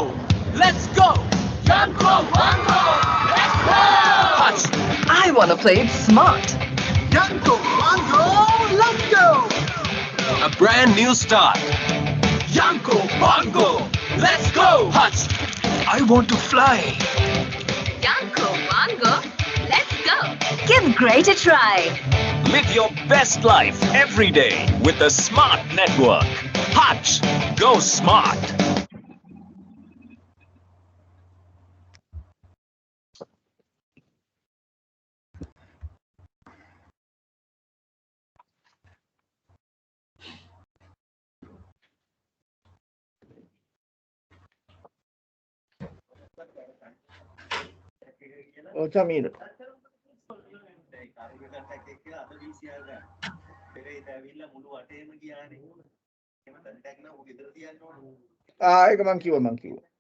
Mango, let's go! Yanko, Mango, let's go! Hutch, I want to play it smart. Yanko, Mango, let's go! a brand new start. Yanko, Mango, let's go! Hutch, I want to fly. Yanko, Mango, let's go. Give great a try. Live your best life every day with the Smart Network. Hutch, go smart. Camilo. ඒක මං කිව්වා.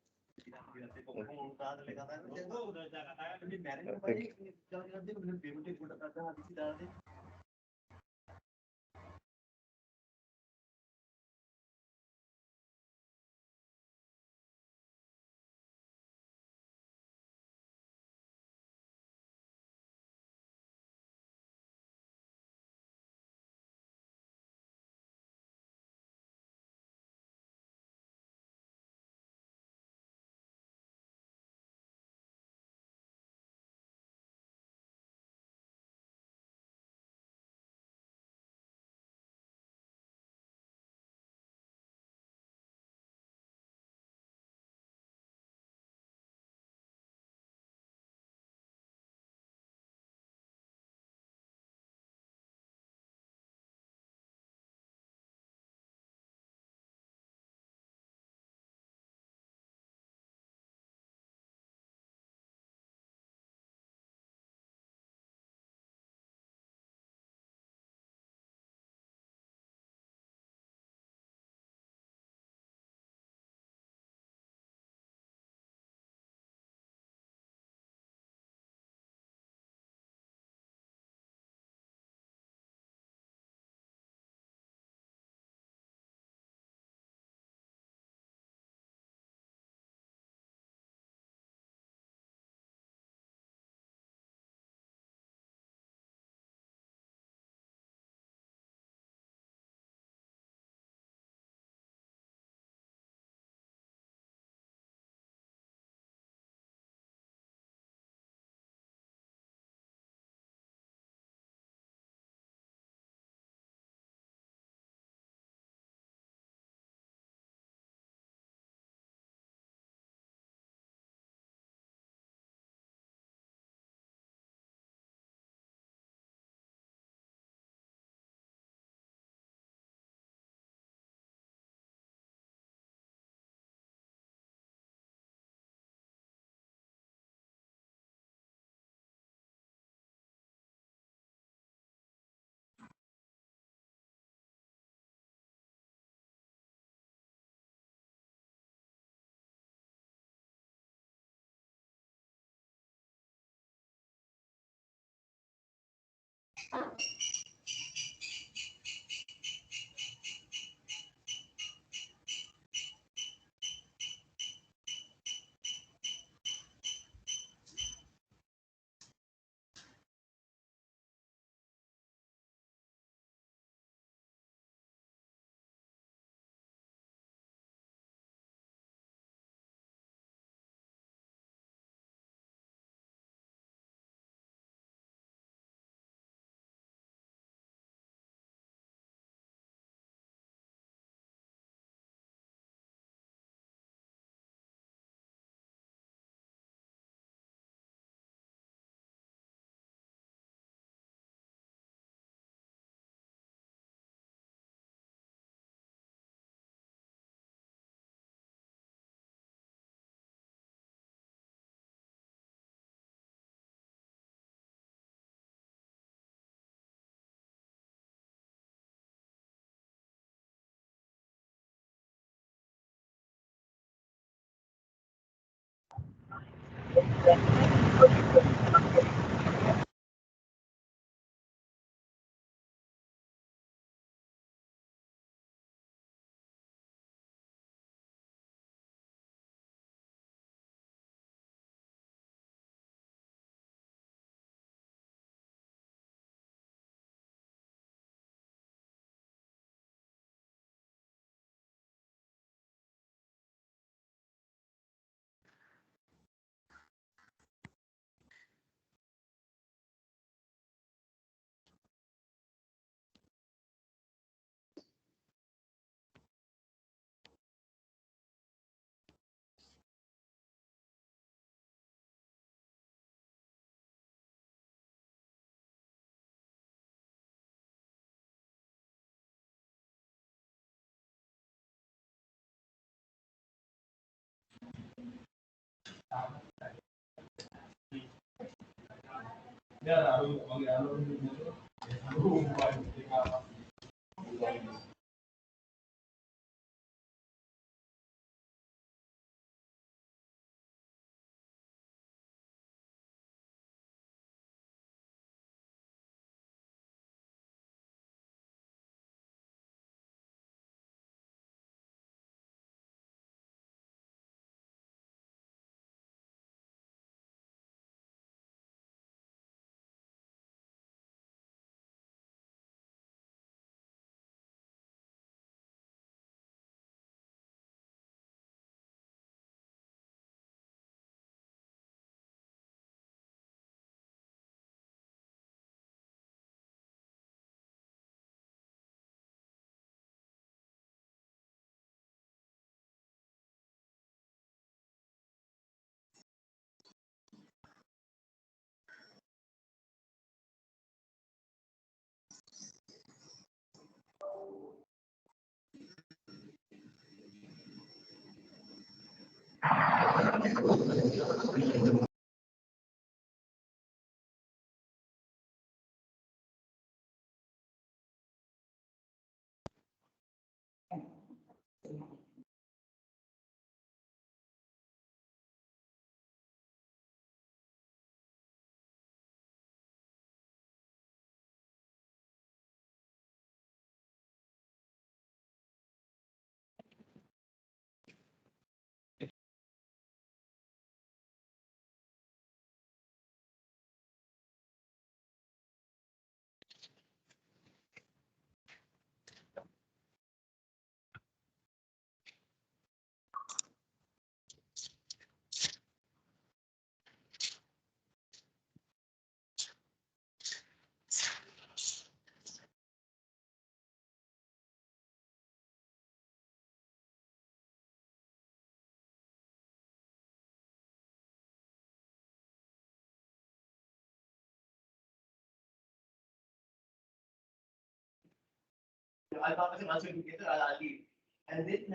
I'll talk to answer together, I'll leave. And then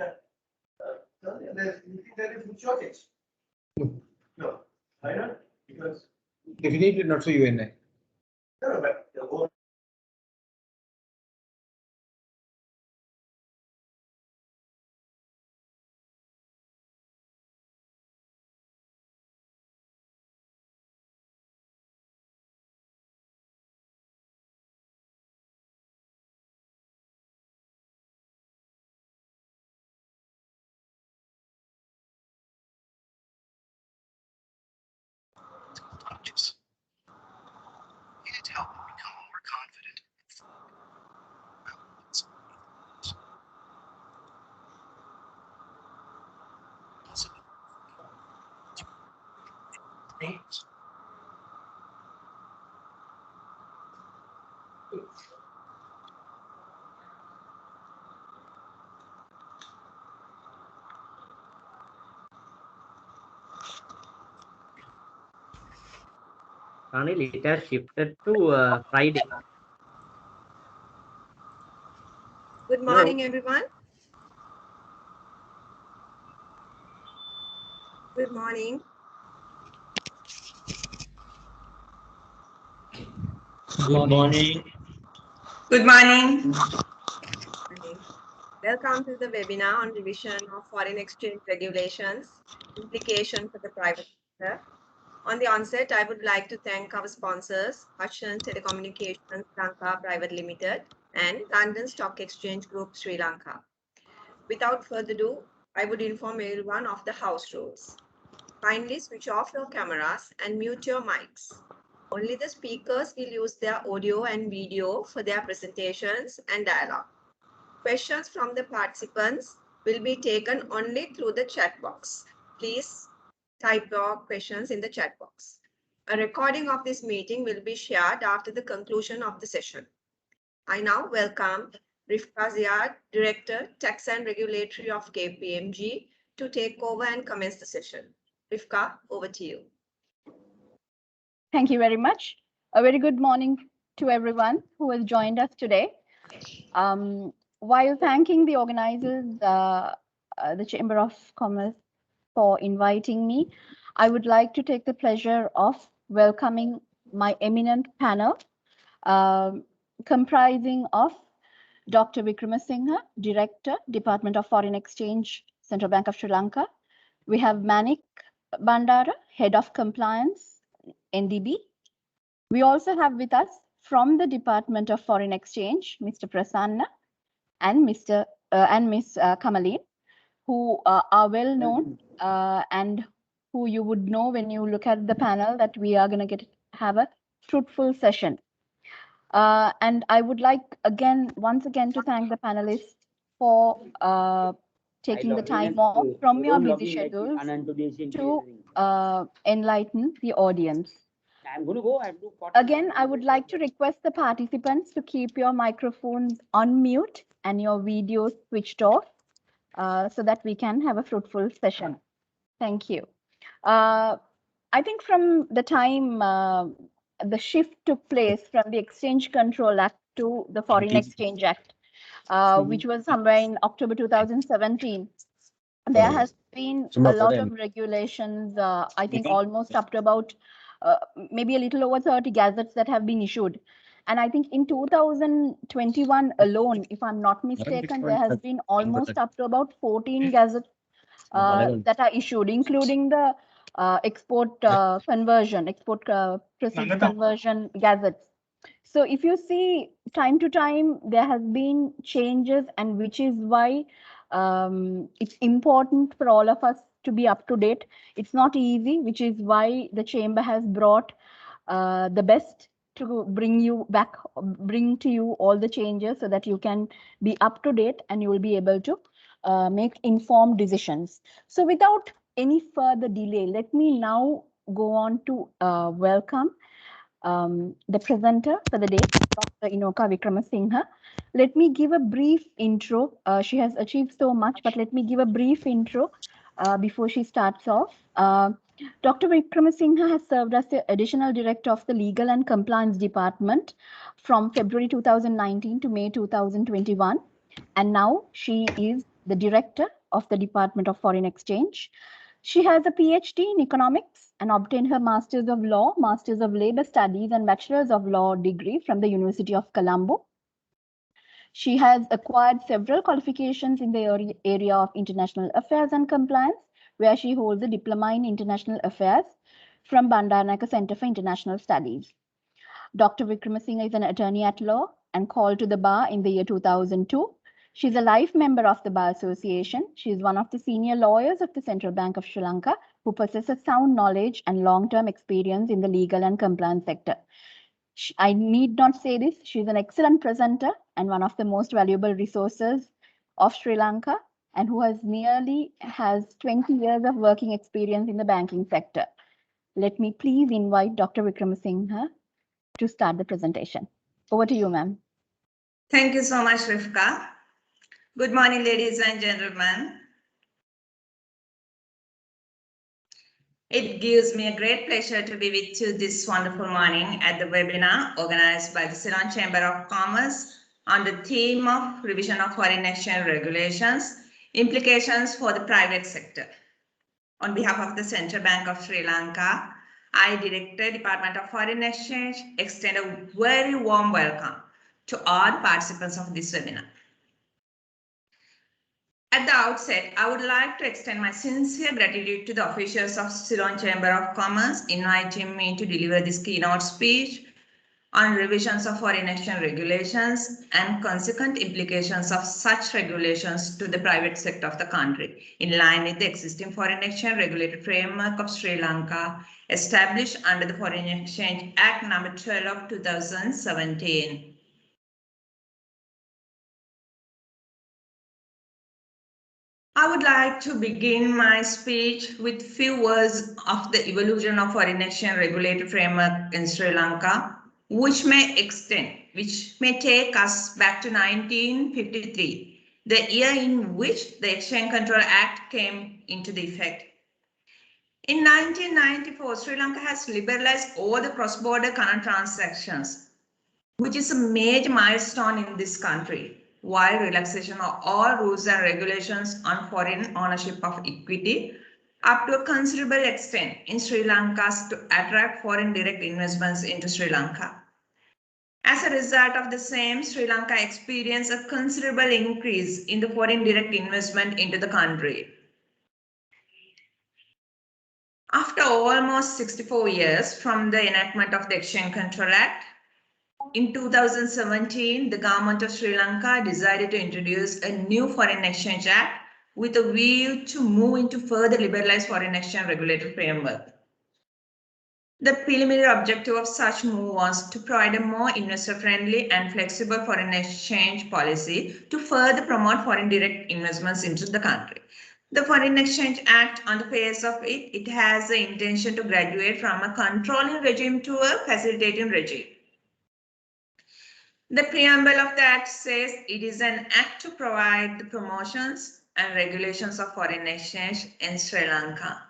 there is food shortage. No, why not? Because Definitely not for UNI. no, but the whole It helped me become more confident. Anil, it has shifted to Friday. Good morning, everyone. Good morning. Good morning. Good morning. Welcome to the webinar on revision of foreign exchange regulations, implication for the private sector. On the onset, I would like to thank our sponsors, Hutchison Telecommunications Lanka Private Limited and London Stock Exchange Group Sri Lanka. Without further ado, I would inform everyone of the house rules. Kindly switch off your cameras and mute your mics. Only the speakers will use their audio and video for their presentations and dialogue. Questions from the participants will be taken only through the chat box. Please type your questions in the chat box. A recording of this meeting will be shared after the conclusion of the session. I now welcome Rifka Ziad, Director, Tax and Regulatory of KPMG, to take over and commence the session. Rifka, over to you. Thank you very much. A very good morning to everyone who has joined us today. While thanking the organizers, the Chamber of Commerce for inviting me. I would like to take the pleasure of welcoming my eminent panel, comprising of Dr. Vikramasinghe, Director, Department of Foreign Exchange, Central Bank of Sri Lanka. We have Manik Bandara, Head of Compliance, NDB. We also have with us from the Department of Foreign Exchange, Mr. Prasanna and Miss Kamaleen, who are well known and who you would know when you look at the panel that we are going to have a fruitful session. And I would like once again to thank the panelists for taking the time off from your busy schedules to enlighten the audience. I'm going to go. Again, I would like to request the participants to keep your microphones on mute and your videos switched off so that we can have a fruitful session. Thank you. I think from the time the shift took place from the Exchange Control Act to the Foreign Exchange Act, which was somewhere in October 2017, there has been a lot of regulations, I think almost up to about maybe a little over 30 gazettes that have been issued. And I think in 2021 alone, if I'm not mistaken, there has been almost up to about 14 gazettes that are issued, including the export conversion, export proceeds conversion gazettes. So if you see time to time, there has been changes, and which is why it's important for all of us to be up to date. It's not easy, which is why the chamber has brought the best to bring to you all the changes so that you can be up to date and you will be able to make informed decisions. So without any further delay, let me now go on to welcome the presenter for the day, Dr. Inoka Vikramasinghe. Let me give a brief intro. She has achieved so much, but let me give a brief intro before she starts off. Dr. Vikramasinghe has served as the Additional Director of the Legal and Compliance Department from February 2019 to May 2021. And now she is the Director of the Department of Foreign Exchange. She has a PhD in economics and obtained her Masters of Law, Masters of Labor Studies, and Bachelors of Law degree from the University of Colombo. She has acquired several qualifications in the area of international affairs and compliance, where she holds a diploma in international affairs from Bandaranaike Center for International Studies. Dr. Vikramasinghe is an attorney at law and called to the bar in the year 2002. She's a life member of the Bar Association. She is one of the senior lawyers of the Central Bank of Sri Lanka who possesses sound knowledge and long-term experience in the legal and compliance sector. I need not say this, she's an excellent presenter and one of the most valuable resources of Sri Lanka, and who has 20 years of working experience in the banking sector. Let me please invite Dr. Vikramasinghe to start the presentation. Over to you, ma'am. Thank you so much, Rifka. Good morning, ladies and gentlemen. It gives me a great pleasure to be with you this wonderful morning at the webinar organized by the Ceylon Chamber of Commerce on the theme of revision of foreign exchange regulations, implications for the private sector. On behalf of the Central Bank of Sri Lanka, I, Director, Department of Foreign Exchange, extend a very warm welcome to all participants of this webinar. At the outset, I would like to extend my sincere gratitude to the officials of Ceylon Chamber of Commerce inviting me to deliver this keynote speech on revisions of foreign exchange regulations and consequent implications of such regulations to the private sector of the country, in line with the existing foreign exchange regulatory framework of Sri Lanka, established under the Foreign Exchange Act No. 12 of 2017. I would like to begin my speech with few words of the evolution of foreign exchange regulatory framework in Sri Lanka, which may take us back to 1953, the year in which the Exchange Control Act came into effect. In 1994, Sri Lanka has liberalized all the cross-border current transactions, which is a major milestone in this country, while relaxation of all rules and regulations on foreign ownership of equity, up to a considerable extent in Sri Lanka to attract foreign direct investments into Sri Lanka. As a result of the same, Sri Lanka experienced a considerable increase in the foreign direct investment into the country. After almost 64 years from the enactment of the Exchange Control Act, in 2017, the government of Sri Lanka decided to introduce a new Foreign Exchange Act with a view to move into further liberalized foreign exchange regulatory framework. The preliminary objective of such move was to provide a more investor-friendly and flexible foreign exchange policy to further promote foreign direct investments into the country. The Foreign Exchange Act, on the face of it, it has the intention to graduate from a controlling regime to a facilitating regime. The preamble of the Act says it is an act to provide the promotions and regulations of foreign exchange in Sri Lanka.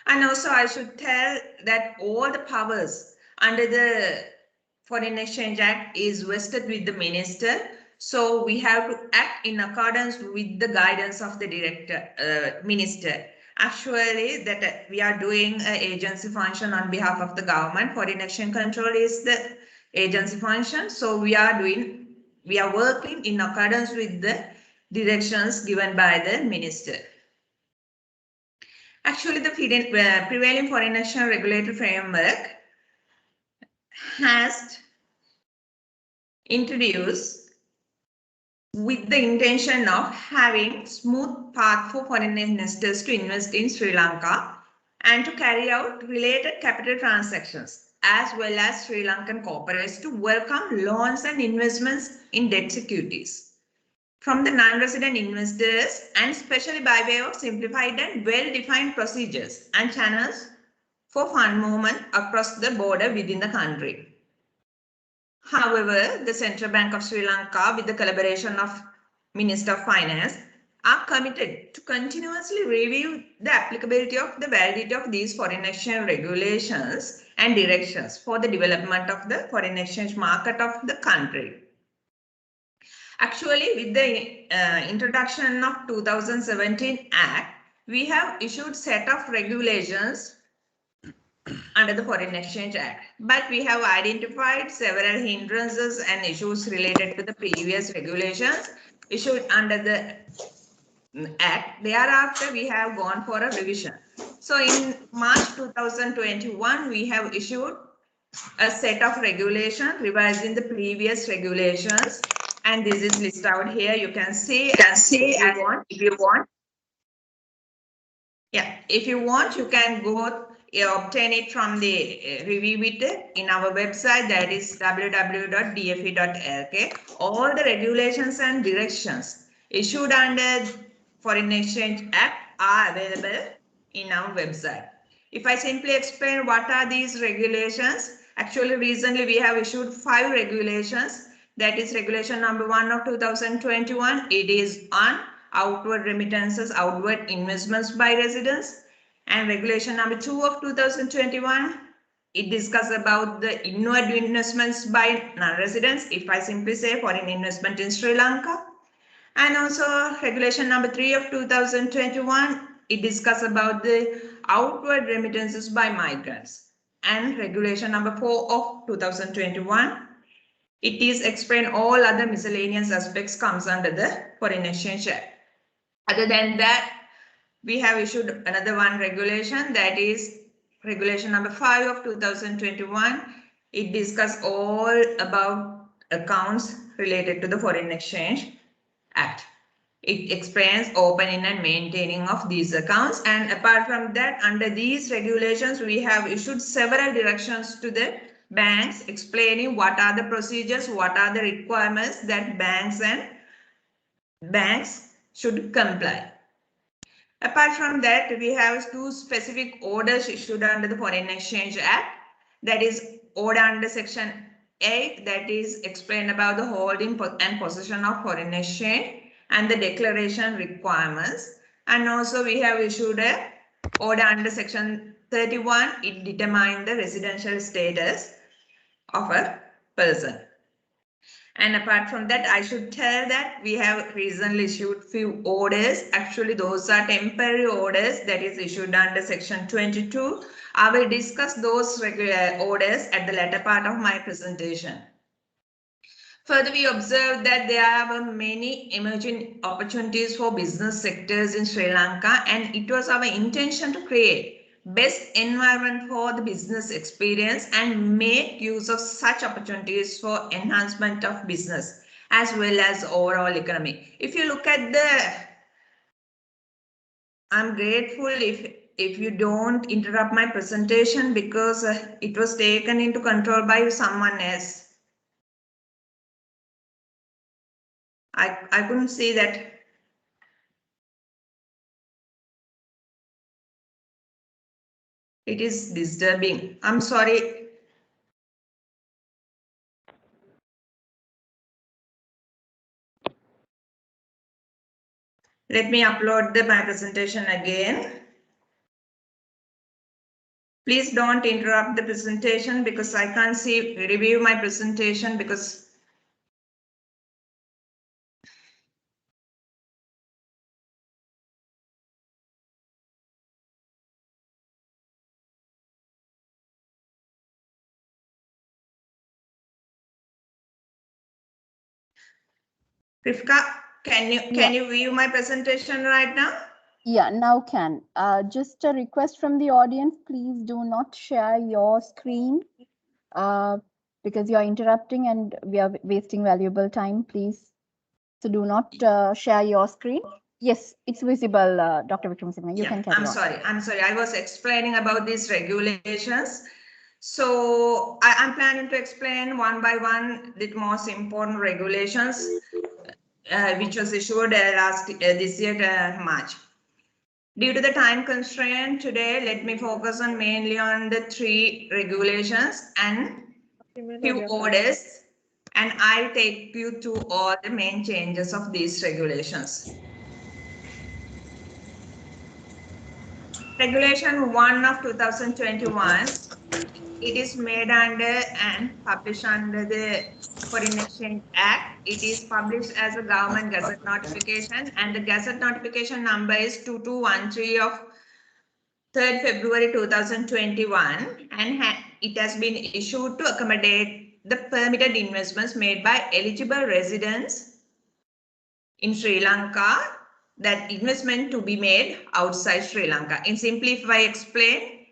And also I should tell that all the powers under the Foreign Exchange Act is vested with the minister. So we have to act in accordance with the guidance of the minister. Actually, that we are doing an agency function on behalf of the government. Foreign exchange control is the agency function. So we are working in accordance with the directions given by the minister. Actually, the prevailing foreign exchange regulatory framework has introduced with the intention of having smooth path for foreign investors to invest in Sri Lanka and to carry out related capital transactions, as well as Sri Lankan corporates to welcome loans and investments in debt securities from the non-resident investors, and especially by way of simplified and well-defined procedures and channels for fund movement across the border within the country. However, the Central Bank of Sri Lanka, with the collaboration of Minister of Finance, are committed to continuously review the applicability of the validity of these foreign exchange regulations and directions for the development of the foreign exchange market of the country. Actually, with the introduction of 2017 Act, we have issued set of regulations under the Foreign Exchange Act, but we have identified several hindrances and issues related to the previous regulations issued under the Act. Thereafter, we have gone for a revision. So in March 2021, we have issued a set of regulations revising the previous regulations, and this is listed out here. You can see, if you want. Yeah, if you want, you can go obtain it from the review it in our website, that is www.dfe.lk. All the regulations and directions issued under Foreign Exchange Act are available in our website. If I simply explain what are these regulations, actually recently we have issued 5 regulations. That is regulation number 1 of 2021. It is on outward remittances, outward investments by residents. And regulation number 2 of 2021, it discusses about the inward investments by non-residents. If I simply say foreign investment in Sri Lanka. And also regulation number 3 of 2021, it discusses about the outward remittances by migrants. And regulation number 4 of 2021, it is explain all other miscellaneous aspects comes under the Foreign Exchange Act. Other than that, we have issued another one regulation, that is regulation number 5 of 2021. It discusses all about accounts related to the Foreign Exchange Act. It explains opening and maintaining of these accounts. And apart from that, under these regulations, we have issued several directions to the banks explaining what are the procedures, what are the requirements that banks should comply. Apart from that, we have 2 specific orders issued under the Foreign Exchange Act. That is order under section 8, that is explained about the holding and possession of foreign exchange and the declaration requirements. And also we have issued a order under section 31. It determines the residential status of a person. And apart from that, I should tell that we have recently issued few orders. Actually, those are temporary orders that is issued under Section 22. I will discuss those regular orders at the latter part of my presentation. Further, we observed that there are many emerging opportunities for business sectors in Sri Lanka, and it was our intention to create best environment for the business experience and make use of such opportunities for enhancement of business as well as overall economy. If you look at I'm grateful if you don't interrupt my presentation because it was taken into control by someone else. I couldn't see that. It is disturbing. I'm sorry. Let me upload my presentation again. Please don't interrupt the presentation because I can't review my presentation because Rivka, can you view my presentation right now? Yeah, now can. Just a request from the audience, please do not share your screen because you're interrupting and we are wasting valuable time, please. So do not share your screen. Yes, it's visible, Dr. Vikramasinghe. You can carry on. I'm sorry. I was explaining about these regulations. So I'm planning to explain one by one the most important regulations which was issued this year, March. Due to the time constraint today, let me focus on mainly on the 3 regulations and few orders, and I'll take you to all the main changes of these regulations. Regulation 1 of 2021, it is made under and published under the Foreign Exchange Act. It is published as a government gazette notification, and the gazette notification number is 2213 of 3rd February 2021, and it has been issued to accommodate the permitted investments made by eligible residents in Sri Lanka, that investment to be made outside Sri Lanka. In simply, if I explain,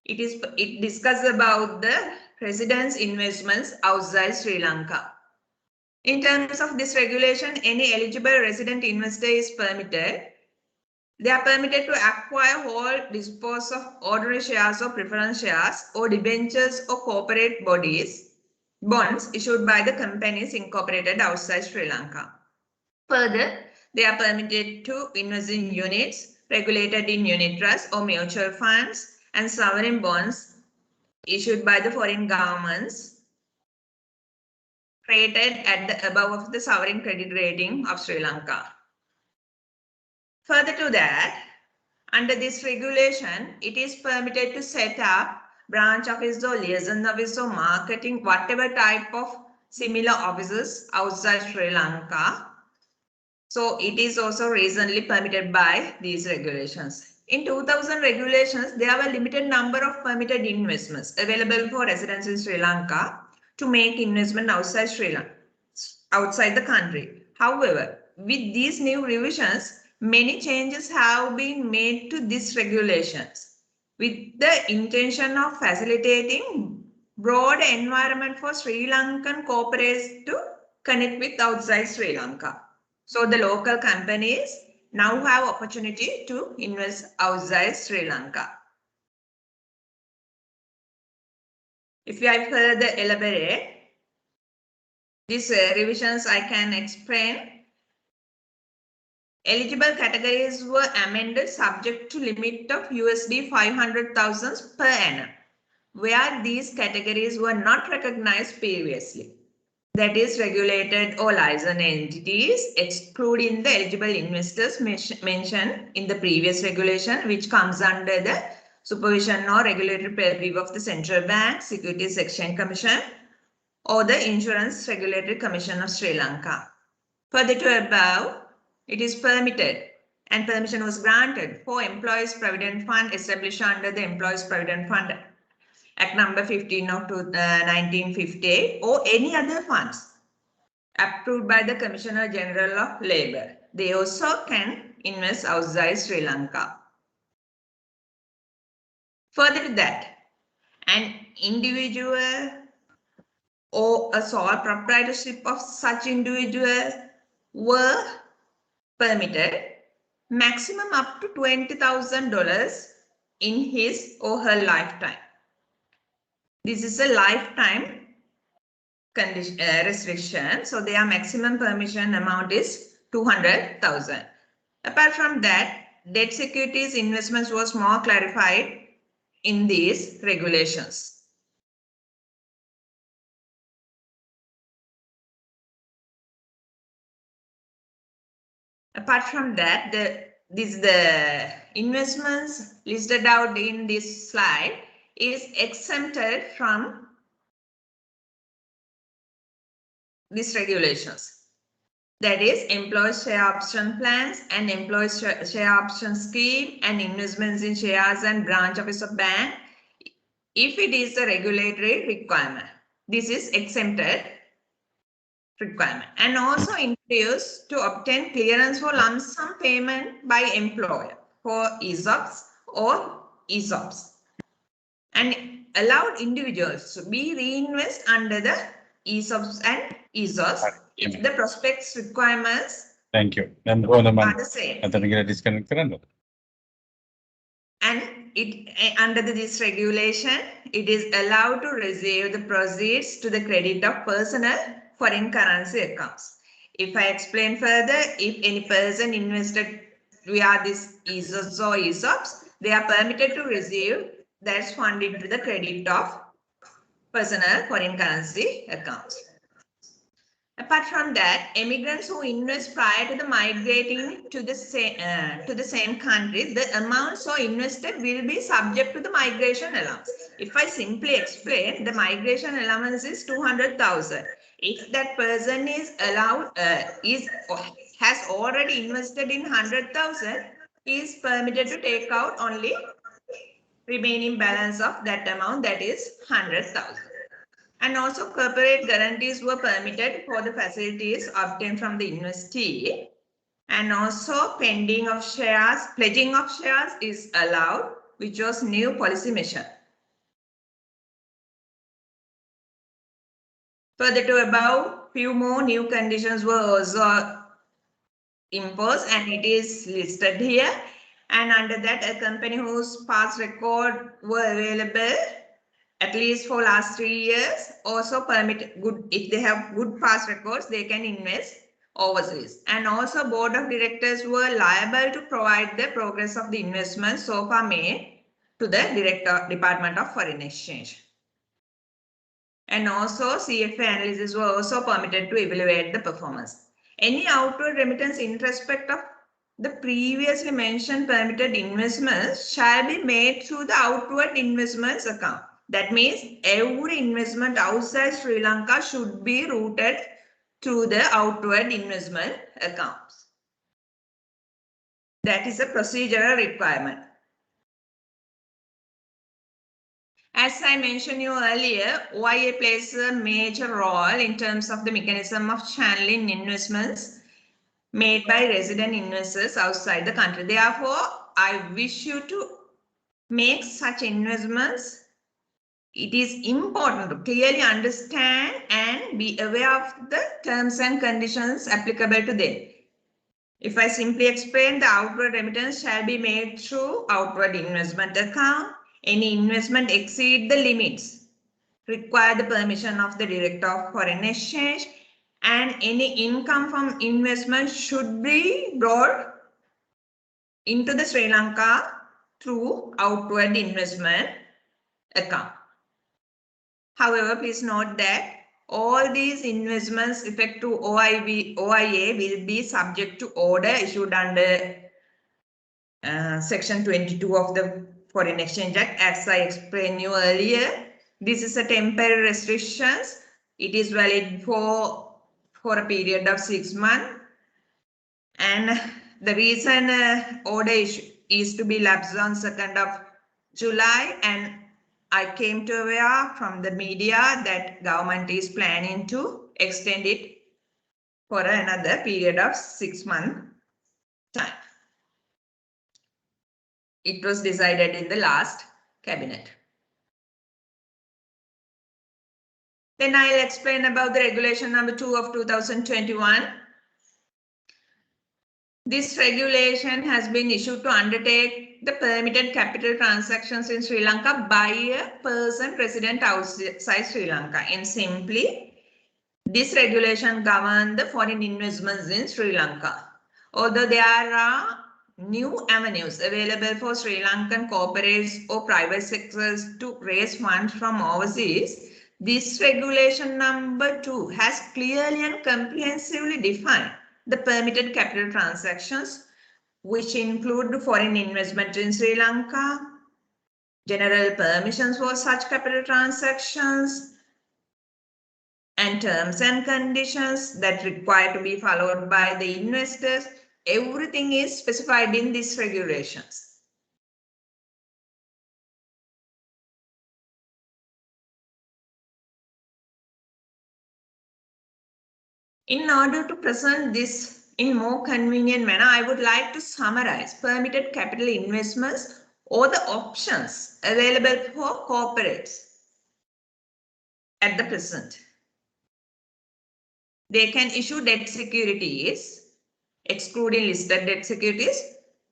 it discusses about the residents' investments outside Sri Lanka. In terms of this regulation, any eligible resident investor is permitted. They are permitted to acquire, hold, dispose of ordinary shares or preference shares or debentures or corporate bonds issued by the companies incorporated outside Sri Lanka. Further, they are permitted to invest in units regulated in unit trusts or mutual funds and sovereign bonds issued by the foreign governments rated at the above of the sovereign credit rating of Sri Lanka. Further to that, under this regulation, it is permitted to set up branch office or liaison office or marketing, whatever type of similar offices outside Sri Lanka. So it is also recently permitted by these regulations. In 2000 regulations, there were a limited number of permitted investments available for residents in Sri Lanka to make investment outside Sri Lanka, outside the country. However, with these new revisions, many changes have been made to these regulations with the intention of facilitating broad environment for Sri Lankan corporates to connect with outside Sri Lanka. So the local companies now have opportunity to invest outside Sri Lanka. If I further elaborate, these revisions I can explain. Eligible categories were amended subject to limit of USD 500,000 per annum, where these categories were not recognized previously. That is, regulated or licensed entities, excluding the eligible investors mentioned in the previous regulation, which comes under the supervision or regulatory purview of the Central Bank, Securities Exchange Commission, or the Insurance Regulatory Commission of Sri Lanka. Further to above, it is permitted and permission was granted for Employees Provident Fund established under the Employees Provident Fund Act number 15 of 1958 or any other funds approved by the Commissioner General of Labour. They also can invest outside Sri Lanka. Further to that, an individual or a sole proprietorship of such individuals were permitted maximum up to $20,000 in his or her lifetime. This is a lifetime condition, restriction. So their maximum permission amount is 200,000. Apart from that, debt securities investments was more clarified in these regulations. Apart from that, the investments listed out in this slide is exempted from these regulations. That is employee share option plans and employee share option scheme and investments in shares and branch office of bank. If it is a regulatory requirement, this is exempted requirement, and also introduced to obtain clearance for lump sum payment by employer for ESOPs or ESOPs, and allowed individuals to be reinvest under the ESOPs and ESOPs if the prospects requirements are the same. disconnect. And under this regulation, it is allowed to receive the proceeds to the credit of personal foreign currency accounts. If I explain further, if any person invested via this ESOPs or ESOPs, they are permitted to receive that's funded to the credit of personal foreign currency accounts. Apart from that, immigrants who invest prior to the migrating to the same country, the amounts so invested will be subject to the migration allowance. If I simply explain, the migration allowance is 200,000. If that person is allowed, has already invested in 100,000, he is permitted to take out only remaining balance of that amount, that is 100,000. And also corporate guarantees were permitted for the facilities obtained from the investee. And also pledging of shares is allowed, which was new policy measure. Further to above, few more new conditions were also imposed and it is listed here. And under that, a company whose past record were available at least for last 3 years also permit good, if they have good past records, they can invest overseas. And also board of directors were liable to provide the progress of the investment so far made to the Department of Foreign Exchange. And also CFA analysis were also permitted to evaluate the performance. Any outward remittance in respect of the previously mentioned permitted investments shall be made through the outward investments account. That means every investment outside Sri Lanka should be routed to the outward investment accounts. That is a procedural requirement. As I mentioned you earlier, OIA plays a major role in terms of the mechanism of channeling investments made by resident investors outside the country. Therefore, I wish you to make such investments. It is important to clearly understand and be aware of the terms and conditions applicable to them. If I simply explain, the outward remittance shall be made through outward investment account. Any investment exceed the limits require the permission of the Director of Foreign Exchange, and any income from investment should be brought into the Sri Lanka through outward investment account. However, please note that all these investments effect to OIA will be subject to order issued under Section 22 of the Foreign Exchange Act. As I explained you earlier, this is a temporary restrictions It is valid for a period of 6 months. And the reason order is to be lapsed on 2nd of July, and I came to aware from the media that government is planning to extend it for another period of 6 months time. It was decided in the last cabinet. Then I'll explain about the regulation number 2 of 2021. This regulation has been issued to undertake the permitted capital transactions in Sri Lanka by a person resident outside Sri Lanka. And simply, this regulation governs the foreign investments in Sri Lanka. Although there are new avenues available for Sri Lankan corporates or private sectors to raise funds from overseas, this regulation number 2 has clearly and comprehensively defined the permitted capital transactions, which include foreign investment in Sri Lanka, general permissions for such capital transactions, and terms and conditions that require to be followed by the investors. Everything is specified in these regulations. In order to present this in more convenient manner, I would like to summarize permitted capital investments or the options available for corporates at the present. They can issue debt securities, excluding listed debt securities,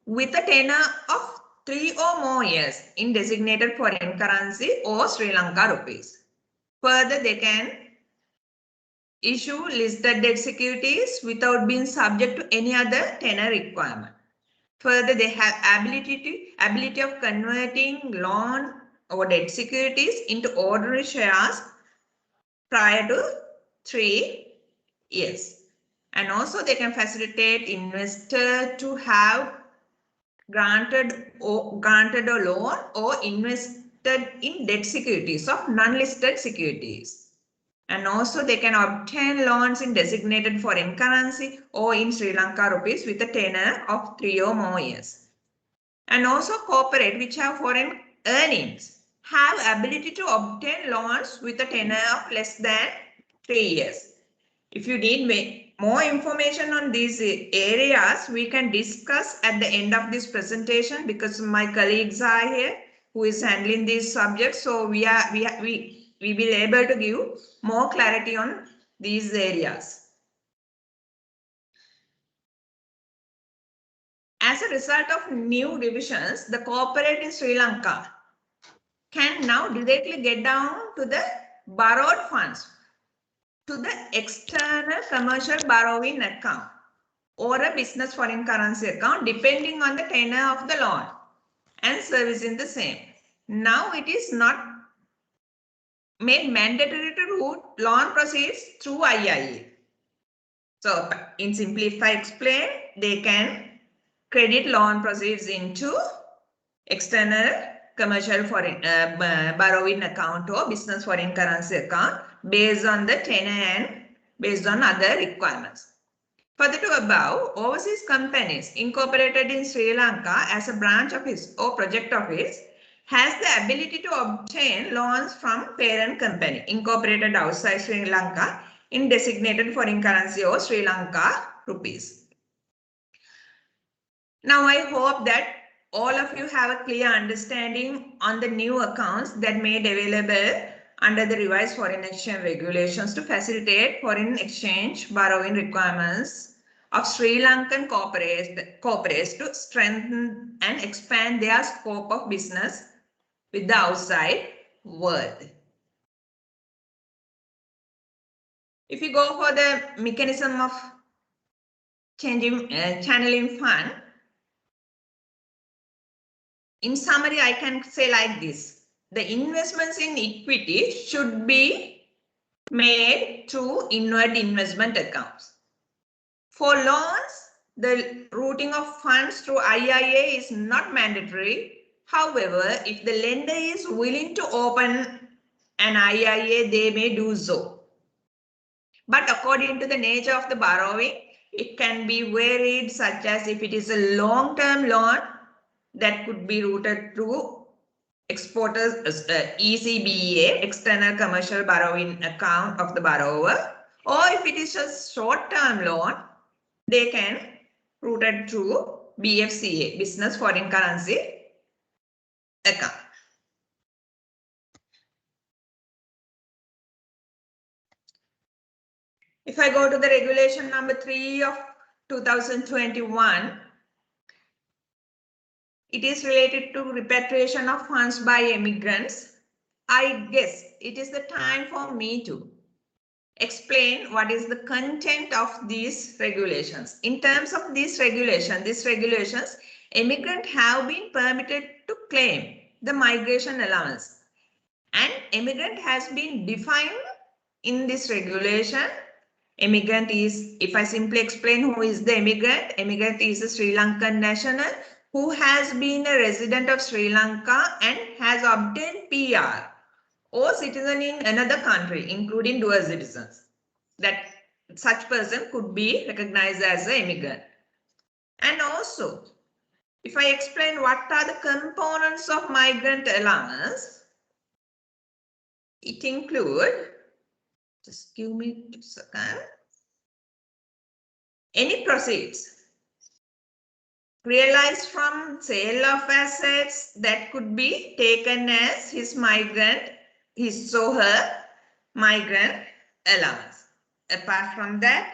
with a tenor of 3 or more years in designated foreign currency or Sri Lanka rupees. Further, they can issue listed debt securities without being subject to any other tenor requirement. Further, they have ability of converting loan or debt securities into ordinary shares prior to 3 years. And also they can facilitate investor to have granted a loan or invested in debt securities of non-listed securities. And also they can obtain loans in designated foreign currency or in Sri Lanka rupees with a tenor of 3 or more years. And also corporate which have foreign earnings have ability to obtain loans with a tenor of less than 3 years. If you need more information on these areas, we can discuss at the end of this presentation because my colleagues are here who is handling these subjects. So we will be able to give more clarity on these areas. As a result of new revisions, the corporate in Sri Lanka can now directly get down to the borrowed funds to the external commercial borrowing account or a business foreign currency account depending on the tenor of the loan and servicing the same. Now it is not made mandatory to route loan proceeds through IIA. So in simply if I explain, they can credit loan proceeds into external commercial foreign borrowing account or business foreign currency account based on the tenor and based on other requirements. Further to above, overseas companies incorporated in Sri Lanka as a branch office or project office has the ability to obtain loans from parent company incorporated outside Sri Lanka in designated foreign currency or Sri Lanka rupees. Now I hope that all of you have a clear understanding on the new accounts that made available under the revised foreign exchange regulations to facilitate foreign exchange borrowing requirements of Sri Lankan corporates to strengthen and expand their scope of business with the outside world. If you go for the mechanism of channeling fund, in summary, I can say like this. The investments in equity should be made through inward investment accounts. For loans, the routing of funds through IIA is not mandatory. However, if the lender is willing to open an IIA, they may do so. But according to the nature of the borrowing, it can be varied, such as if it is a long-term loan that could be routed through exporters ECBA, external commercial borrowing account of the borrower, or if it is a short-term loan, they can route it through BFCA, business foreign currency account. If I go to the regulation number 3 of 2021, it is related to repatriation of funds by immigrants. I guess it is the time for me to explain what is the content of these regulations. In terms of these regulations, immigrants have been permitted to claim the migration allowance. And immigrant has been defined in this regulation. Immigrant is, if I simply explain who is the immigrant is a Sri Lankan national who has been a resident of Sri Lanka and has obtained PR or citizen in another country, including dual citizens. That such person could be recognized as an immigrant. And also, if I explain what are the components of migrant allowance, it includes, just give me 2 seconds, any proceeds realized from sale of assets that could be taken as his or her migrant allowance. Apart from that,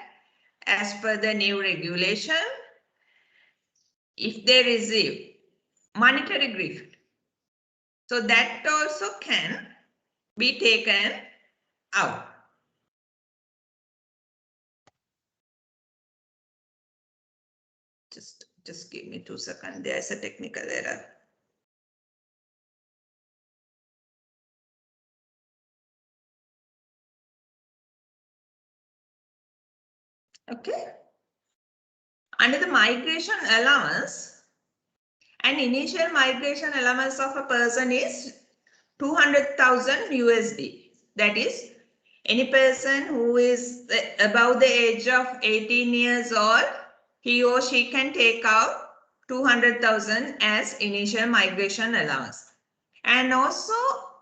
as per the new regulation, if they receive monetary gift, so that also can be taken out. Just give me 2 seconds. There's a technical error. Okay. Under the migration allowance, an initial migration allowance of a person is 200,000 USD. That is, any person who is above the age of 18 years old, he or she can take out 200,000 as initial migration allowance. And also,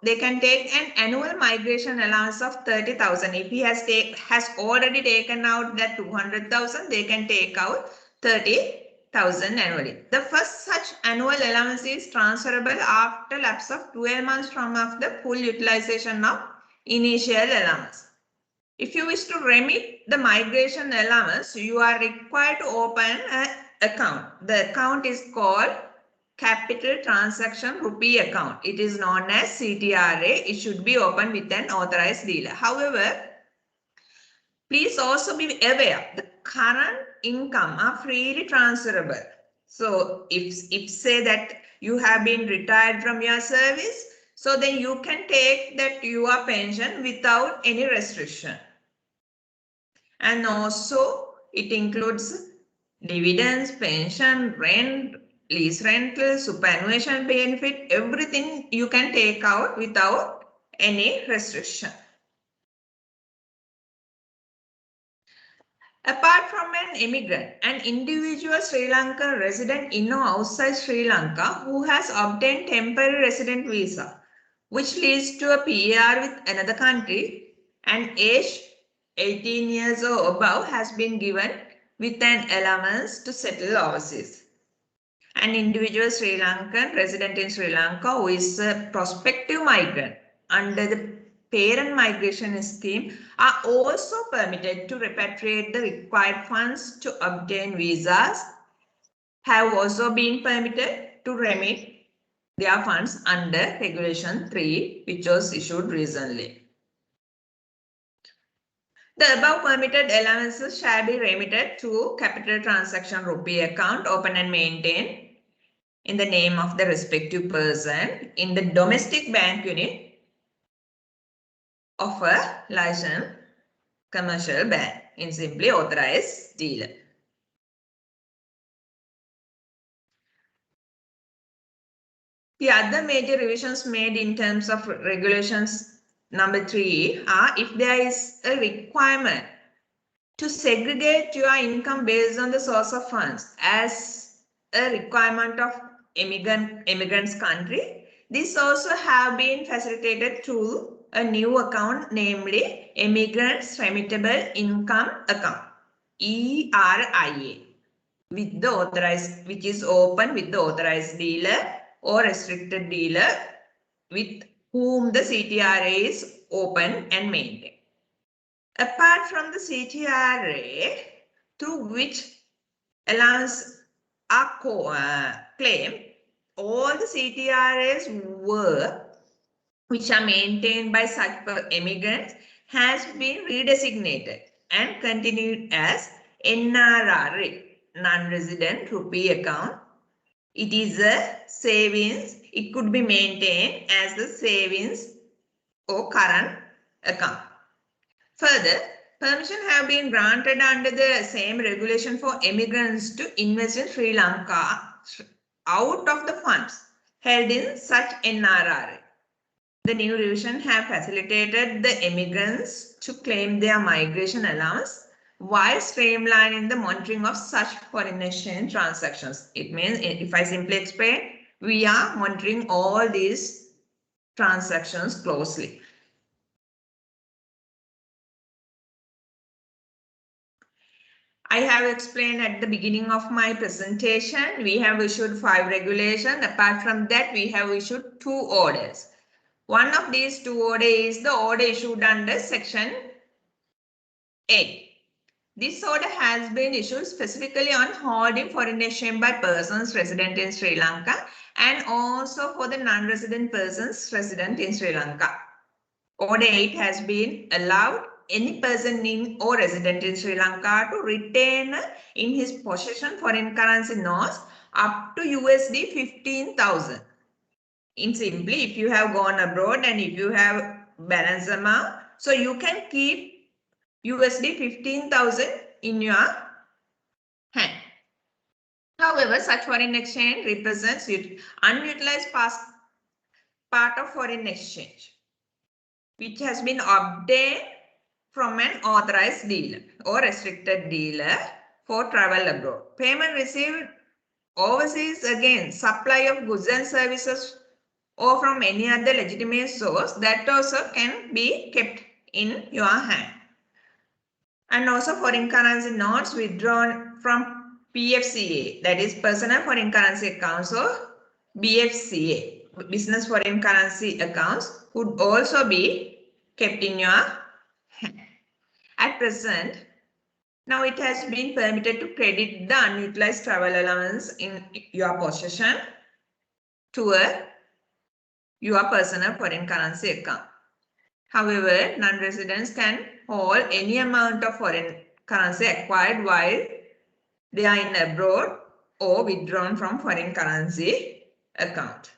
they can take an annual migration allowance of 30,000. If he has already taken out that 200,000, they can take out 30,000 annually. The first such annual allowance is transferable after lapse of 12 months from the full utilization of initial allowance. If you wish to remit the migration allowance, you are required to open an account. The account is called Capital Transaction Rupee account. It is known as CTRA. It should be opened with an authorized dealer. However, please also be aware the current income are freely transferable. So if say that you have been retired from your service, so then you can take that your pension without any restriction. And also it includes dividends, pension, rent, lease rental, superannuation benefit, everything you can take out without any restriction. Apart from an immigrant, an individual Sri Lankan resident in or outside Sri Lanka who has obtained temporary resident visa, which leads to a PR with another country, and age 18 years or above has been given with an allowance to settle overseas. An individual Sri Lankan resident in Sri Lanka who is a prospective migrant under the parent migration scheme are also permitted to repatriate the required funds to obtain visas, have also been permitted to remit their funds under Regulation 3, which was issued recently. The above permitted allowances shall be remitted to Capital Transaction Rupee account, open and maintained in the name of the respective person in the domestic bank unit of a licensed commercial bank, in simply authorized dealer. The other major revisions made in terms of regulations number 3 are if there is a requirement to segregate your income based on the source of funds as a requirement of immigrants country. This also have been facilitated through a new account, namely Immigrants Remittable Income Account, ERIA, with the authorized, which is open with the authorized dealer or restricted dealer with whom the CTRA is open and maintained. Apart from the CTRA, through which allowance are claimed, all the CTRAs which are maintained by such immigrants has been redesignated and continued as NRRA, non-resident rupee account. It is a savings. It could be maintained as the savings or current account. Further, permission have been granted under the same regulation for immigrants to invest in Sri Lanka out of the funds held in such NRRA. The new revision have facilitated the immigrants to claim their migration allowance while streamlining the monitoring of such foreign exchange transactions. It means, if I simply explain, we are monitoring all these transactions closely. I have explained at the beginning of my presentation, we have issued 5 regulations. Apart from that, we have issued 2 orders. One of these 2 orders is the order issued under Section 8. This order has been issued specifically on holding foreign exchange by persons resident in Sri Lanka and also for the non-resident persons resident in Sri Lanka. Order 8 has been allowed any person in or resident in Sri Lanka to retain in his possession foreign currency notes up to USD 15,000. In simply, if you have gone abroad and if you have balance amount, so you can keep USD 15,000 in your hand. However, such foreign exchange represents unutilized part of foreign exchange, which has been obtained from an authorized dealer or restricted dealer for travel abroad. Payment received overseas, again, supply of goods and services or from any other legitimate source, that also can be kept in your hand. And also foreign currency notes withdrawn from PFCA, that is personal foreign currency accounts, or BFCA, business foreign currency accounts, would also be kept in your hand. At present, now it has been permitted to credit the unutilized travel allowance in your possession to your personal foreign currency account. However, non-residents can hold any amount of foreign currency acquired while they are in abroad or withdrawn from foreign currency account.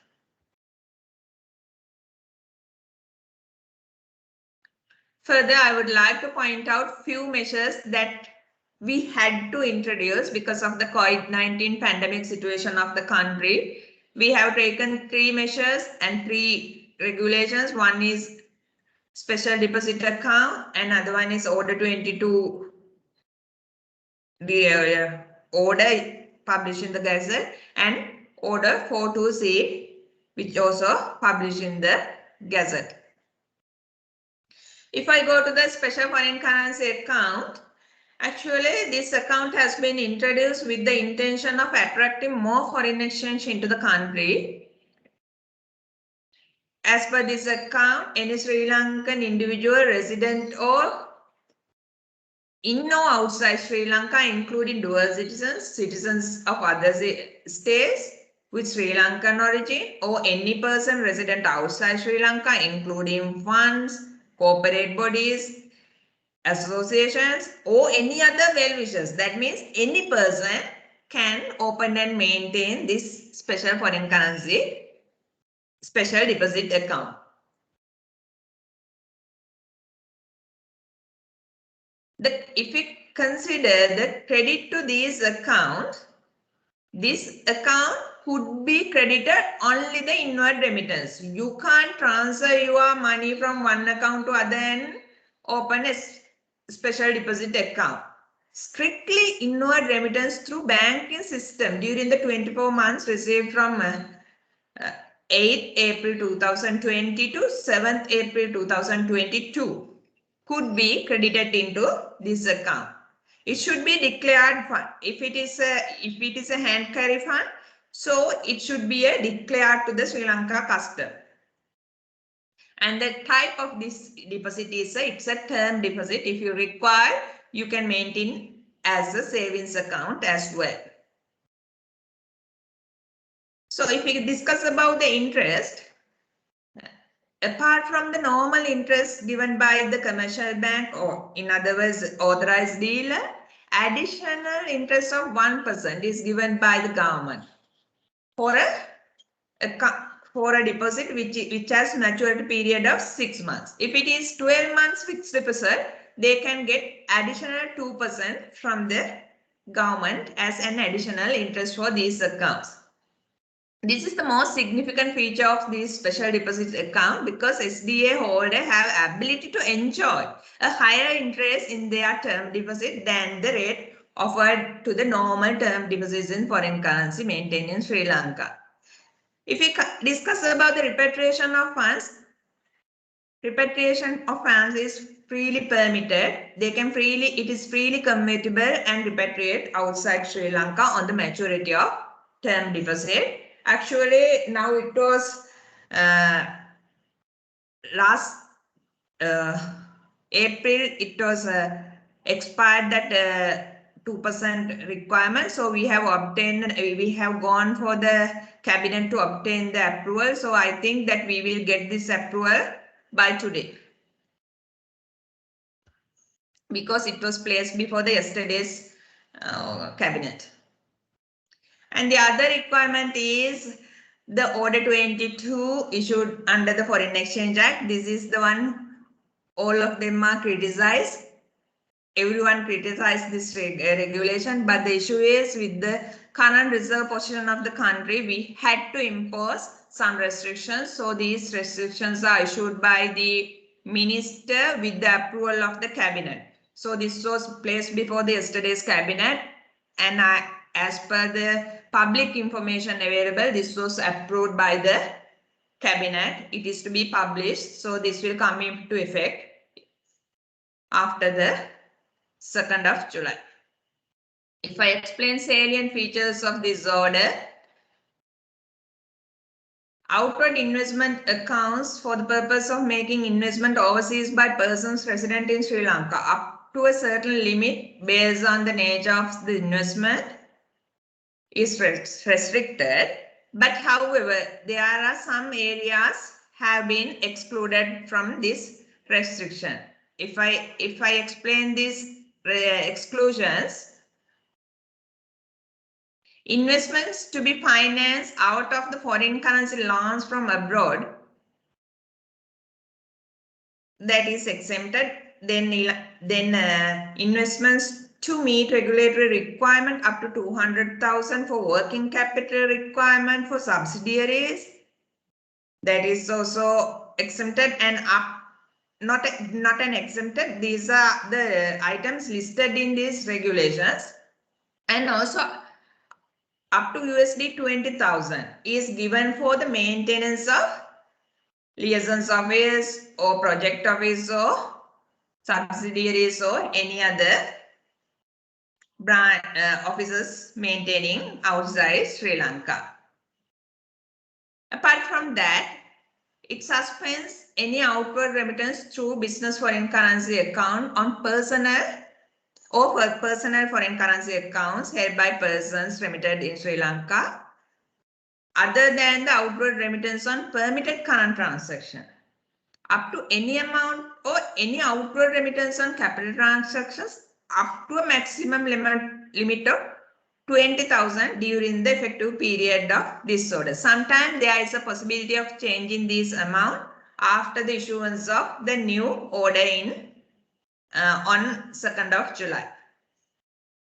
Further, I would like to point out few measures that we had to introduce because of the COVID-19 pandemic situation of the country. We have taken 3 measures and 3 regulations. One is special deposit account, another one is order 22, the order published in the Gazette, and order 42C, which also published in the Gazette. If I go to the special foreign currency account, actually this account has been introduced with the intention of attracting more foreign exchange into the country. As per this account, any Sri Lankan individual resident or in or outside Sri Lanka, including dual citizens, citizens of other states with Sri Lankan origin, or any person resident outside Sri Lanka, including funds, corporate bodies, associations, or any other well-wishers. That means any person can open and maintain this special foreign currency special deposit account. If we consider the credit to this account could be credited only the inward remittance. You can't transfer your money from one account to other and open a special deposit account. strictly inward remittance through banking system during the 24 months received from 8th April 2020 to 7th April 2022 could be credited into this account. It should be declared fund. If it is a hand carry fund, so it should be a declared to the Sri Lanka custom. And the type of this deposit is it's a term deposit. If you require, you can maintain as a savings account as well. So if we discuss about the interest, apart from the normal interest given by the commercial bank, or in other words authorized dealer, additional interest of 1% is given by the government for a deposit which has maturity period of 6 months. If it is 12 months fixed deposit, they can get additional 2% from the government as an additional interest for these accounts. This is the most significant feature of this special deposit account because SDA holder have ability to enjoy a higher interest in their term deposit than the rate offered to the normal term deposits in foreign currency maintained in Sri Lanka. If we discuss about the repatriation of funds is freely permitted. It is freely convertible and repatriate outside Sri Lanka on the maturity of term deposit. Actually, now it was last April, it was expired that 2% requirement. So we have gone for the cabinet to obtain the approval. So I think that we will get this approval by today, because it was placed before the yesterday's cabinet. And the other requirement is the Order 22 issued under the Foreign Exchange Act. This is the one all of them are criticized. Everyone criticized this regulation, but the issue is with the current reserve position of the country, we had to impose some restrictions. So these restrictions are issued by the minister with the approval of the cabinet. So this was placed before the yesterday's cabinet, and as per the public information available, this was approved by the cabinet. It is to be published. So this will come into effect after the 2nd of July. If I explain salient features of this order, outward investment accounts for the purpose of making investment overseas by persons resident in Sri Lanka up to a certain limit based on the nature of the investment is restricted. But however, there are some areas have been excluded from this restriction. If I explain these exclusions, investments to be financed out of the foreign currency loans from abroad, that is exempted. Then investments to meet regulatory requirement up to 200,000 for working capital requirement for subsidiaries, that is also exempted. And not an exempted, these are the items listed in these regulations. And also up to USD 20,000 is given for the maintenance of liaisons office or project office or subsidiaries or any other brand offices maintaining outside Sri Lanka. Apart from that, it suspends any outward remittance through business foreign currency account on personal or personal foreign currency accounts held by persons remitted in Sri Lanka, other than the outward remittance on permitted current transaction. Up to any amount or any outward remittance on capital transactions up to a maximum limit of 20,000 during the effective period of this order. Sometimes there is a possibility of changing this amount after the issuance of the new order on 2nd of July.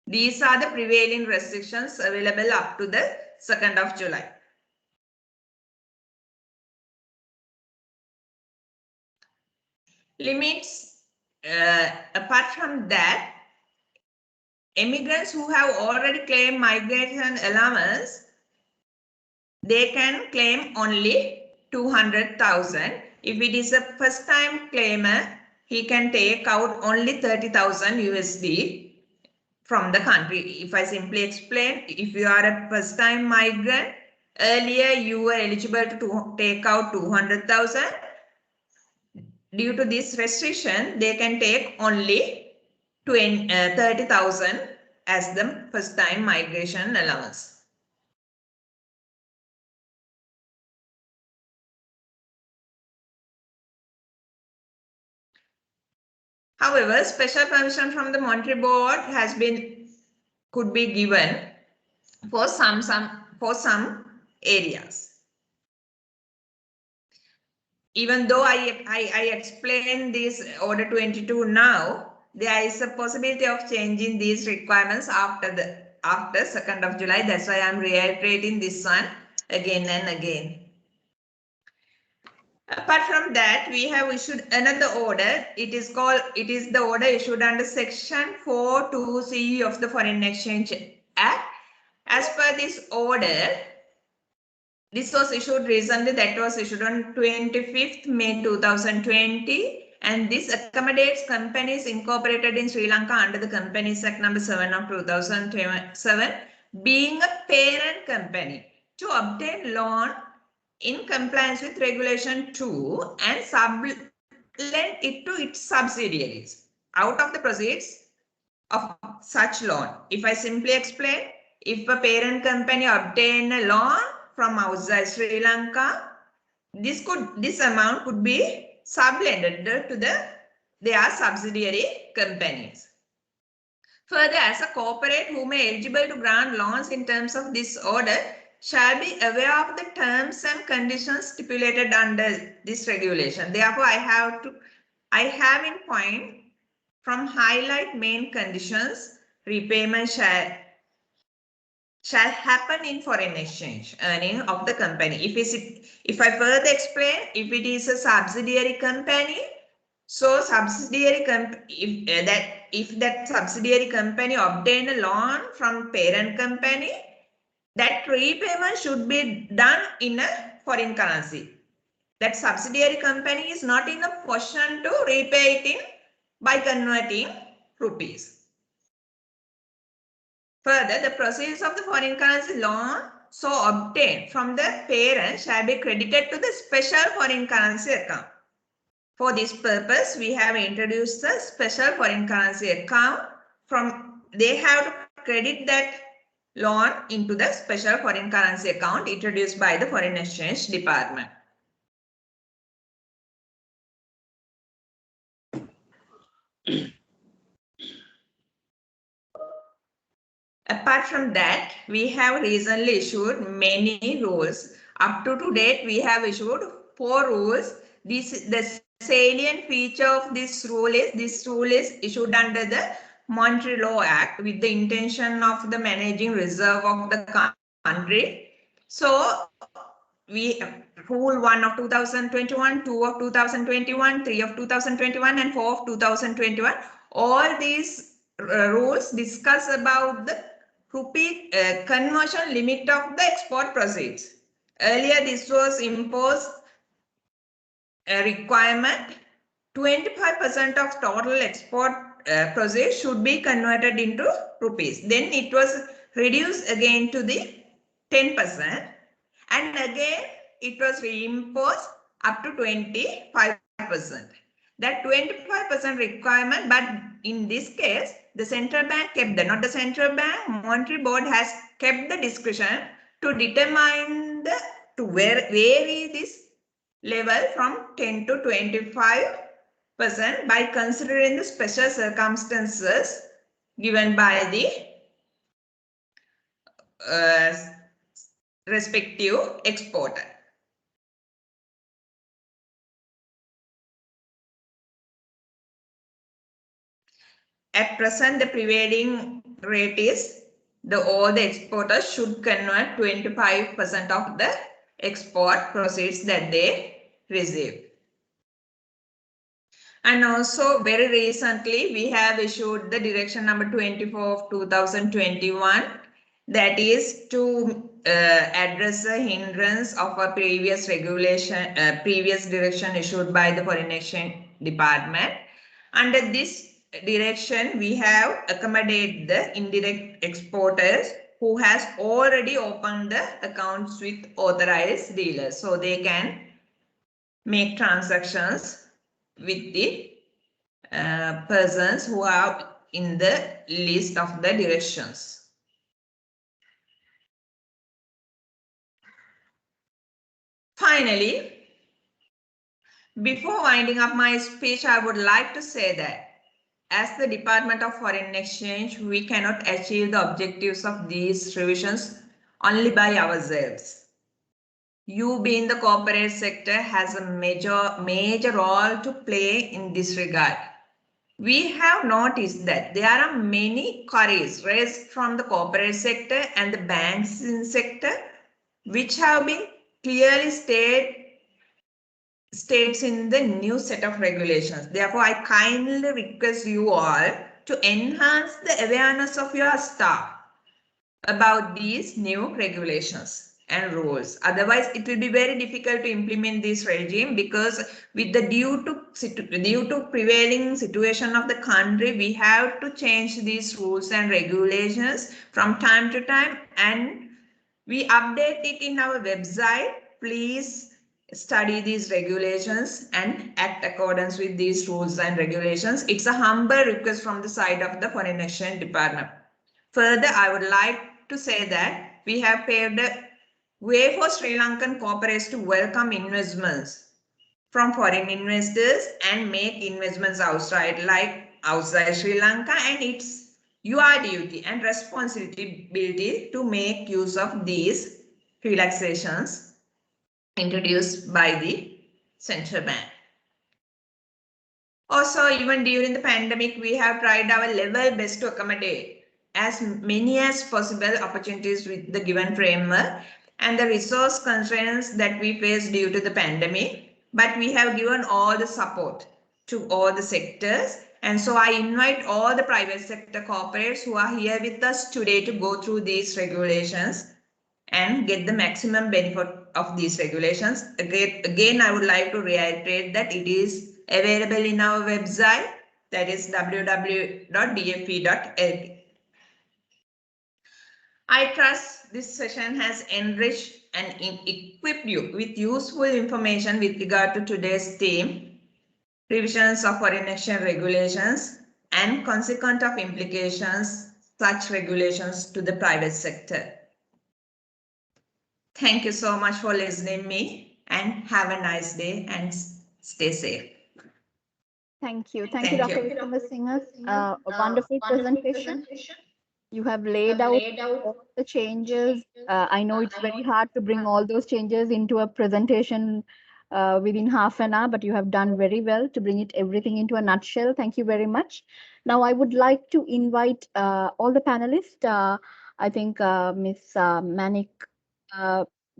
These are the prevailing restrictions available up to the 2nd of July. Limits, apart from that, immigrants who have already claimed migration allowance, they can claim only 200,000. If it is a first time claimer, he can take out only 30,000 USD from the country. If I simply explain, if you are a first time migrant, earlier you were eligible to take out 200,000. Due to this restriction, they can take only 30,000 as the first time migration allowance. However, special permission from the Monetary Board could be given for some areas. Even though I explained this Order 22 now, there is a possibility of changing these requirements after 2nd of July. That's why I'm reiterating this one again and again. Apart from that, we have issued another order. It is the order issued under Section 4(2)(c) of the Foreign Exchange Act. As per this order, this was issued recently, that was issued on 25th May 2020, and this accommodates companies incorporated in Sri Lanka under the Companies Act number 7 of 2007, being a parent company, to obtain loan in compliance with Regulation 2 and sublend it to its subsidiaries out of the proceeds of such loan. If I simply explain, if a parent company obtain a loan from outside Sri Lanka, this amount could be sublended to their subsidiary companies. Further, as a corporate who may eligible to grant loans in terms of this order shall be aware of the terms and conditions stipulated under this regulation. Therefore, I have in point from highlight main conditions. Repayment shall happen in foreign exchange earning of the company. If I further explain, if it is a subsidiary company, so subsidiary if that subsidiary company obtain a loan from parent company, that repayment should be done in a foreign currency. That subsidiary company is not in a position to repay it by converting rupees. Further, the proceeds of the foreign currency loan so obtained from the parent shall be credited to the special foreign currency account. For this purpose, we have introduced the special foreign currency account. They have to credit that loan into the special foreign currency account introduced by the Foreign Exchange Department. Apart from that, we have recently issued many rules. Up to date, we have issued 4 rules. The salient feature of this rule is issued under the Monetary Law Act with the intention of the managing reserve of the country. So, we Rule 1 of 2021, 2 of 2021, 3 of 2021, and 4 of 2021. All these rules discuss about the rupee conversion limit of the export proceeds. Earlier, this was imposed a requirement 25% of total export proceeds should be converted into rupees. Then it was reduced again to the 10%, and again it was reimposed up to 25%. That 25% requirement, but in this case, the central bank kept not the central bank, Monetary Board has kept the discretion to determine to vary this level from 10 to 25% by considering the special circumstances given by the respective exporter. At present, the prevailing rate is all the exporters should convert 25% of the export proceeds that they receive. And also very recently, we have issued the direction number 24 of 2021, that is to address the hindrance of a previous regulation, previous direction issued by the Foreign Exchange Department. Under this direction, we have accommodated the indirect exporters who has already opened the accounts with authorized dealers, so they can make transactions with the persons who are in the list of the directions. Finally, before winding up my speech, I would like to say that as the Department of Foreign Exchange, we cannot achieve the objectives of these revisions only by ourselves. You being the corporate sector has a major role to play in this regard. We have noticed that there are many queries raised from the corporate sector and the banking sector, which have been clearly states in the new set of regulations. Therefore, I kindly request you all to enhance the awareness of your staff about these new regulations and rules. Otherwise, it will be very difficult to implement this regime, because with the due to prevailing situation of the country, we have to change these rules and regulations from time to time, and we update it in our website. Please study these regulations and act accordance with these rules and regulations. It's a humble request from the side of the Foreign Exchange Department. Further, I would like to say that we have paved the way for Sri Lankan corporates to welcome investments from foreign investors and make investments outside Sri Lanka, and it's your duty and responsibility to make use of these relaxations introduced by the central bank. Also, even during the pandemic, we have tried our level best to accommodate as many as possible opportunities with the given framework and the resource constraints that we face due to the pandemic. But we have given all the support to all the sectors. And so I invite all the private sector corporates who are here with us today to go through these regulations and get the maximum benefit of these regulations. Again, I would like to reiterate that it is available in our website, that is www.dfe.lk. I trust this session has enriched and equipped you with useful information with regard to today's theme, revisions of foreign exchange regulations and consequent of implications such regulations to the private sector. Thank you so much for listening to me, and have a nice day and stay safe. Thank you. Thank you, Dr. Wickramasinghe. A wonderful presentation. You have laid out all the changes. I know it's very hard to bring all those changes into a presentation within half an hour, but you have done very well to bring everything into a nutshell. Thank you very much. Now, I would like to invite all the panelists. I think Ms. Manik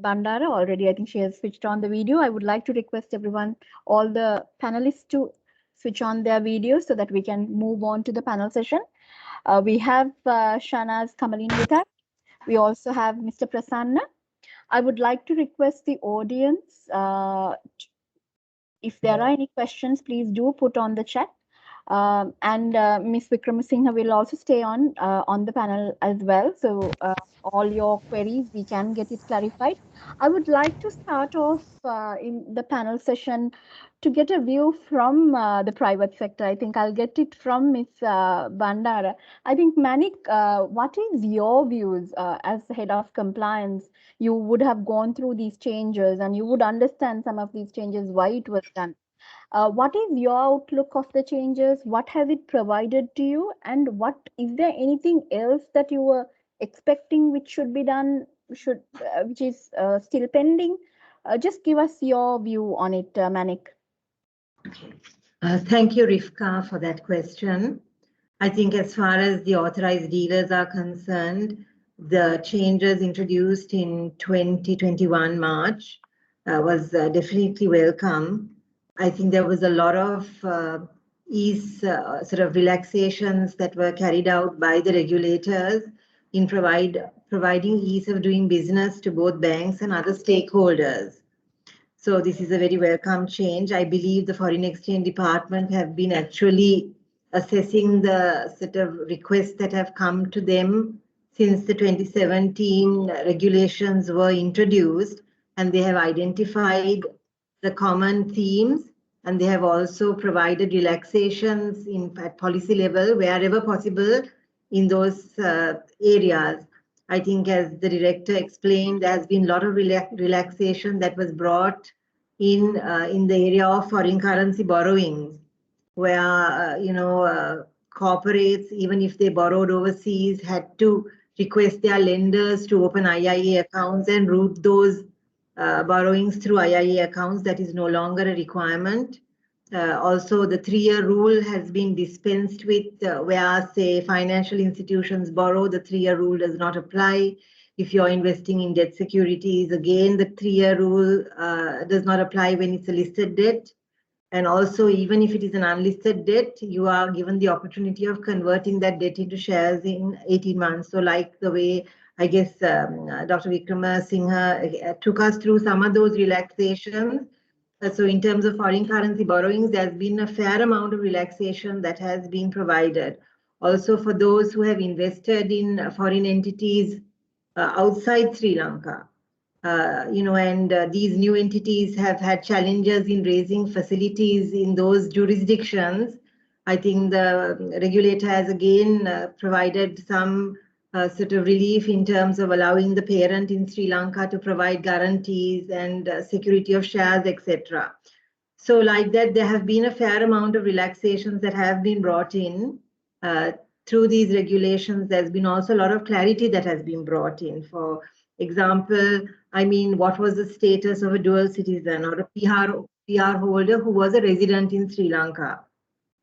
Bandara already, I think she has switched on the video. I would like to request everyone, all the panelists, to switch on their videos so that we can move on to the panel session. We have Shanaz Kamalin with us. We also have Mr. Prasanna. I would like to request the audience, if there are any questions, please do put on the chat. And Ms. Wickramasinghe will also stay on the panel as well. So all your queries, we can get it clarified. I would like to start off in the panel session to get a view from the private sector. I think I'll get it from Ms. Bandara. I think, Manik, what is your views as the head of compliance? You would have gone through these changes and you would understand some of these changes, why it was done. What is your outlook of the changes? What has it provided to you? And what is there anything else that you were expecting which should be done, which is still pending? Just give us your view on it, Manik. Thank you, Rifka, for that question. I think as far as the authorized dealers are concerned, the changes introduced in 2021 March was definitely welcome. I think there was a lot of ease, sort of relaxations that were carried out by the regulators in providing ease of doing business to both banks and other stakeholders. So this is a very welcome change. I believe the Foreign Exchange Department have been actually assessing the sort of requests that have come to them since the 2017 regulations were introduced, and they have identified the common themes, and they have also provided relaxations at policy level wherever possible in those areas. I think, as the director explained, there has been a lot of relaxation that was brought in the area of foreign currency borrowings, where corporates, even if they borrowed overseas, had to request their lenders to open IIA accounts and route those borrowings through IIA accounts. That is no longer a requirement. Also, the 3-year rule has been dispensed with, where, say, financial institutions borrow, the 3-year rule does not apply. If you're investing in debt securities, again, the 3-year rule does not apply when it's a listed debt. And also, even if it is an unlisted debt, you are given the opportunity of converting that debt into shares in 18 months. So like the way, I guess, Dr. Wickramasinghe took us through some of those relaxations. So in terms of foreign currency borrowings, there's been a fair amount of relaxation that has been provided. Also, for those who have invested in foreign entities outside Sri Lanka, these new entities have had challenges in raising facilities in those jurisdictions. I think the regulator has again provided some sort of relief in terms of allowing the parent in Sri Lanka to provide guarantees and security of shares, etc. So like that, there have been a fair amount of relaxations that have been brought in through these regulations. There's been also a lot of clarity that has been brought in. For example, I mean, what was the status of a dual citizen or a PR holder who was a resident in Sri Lanka?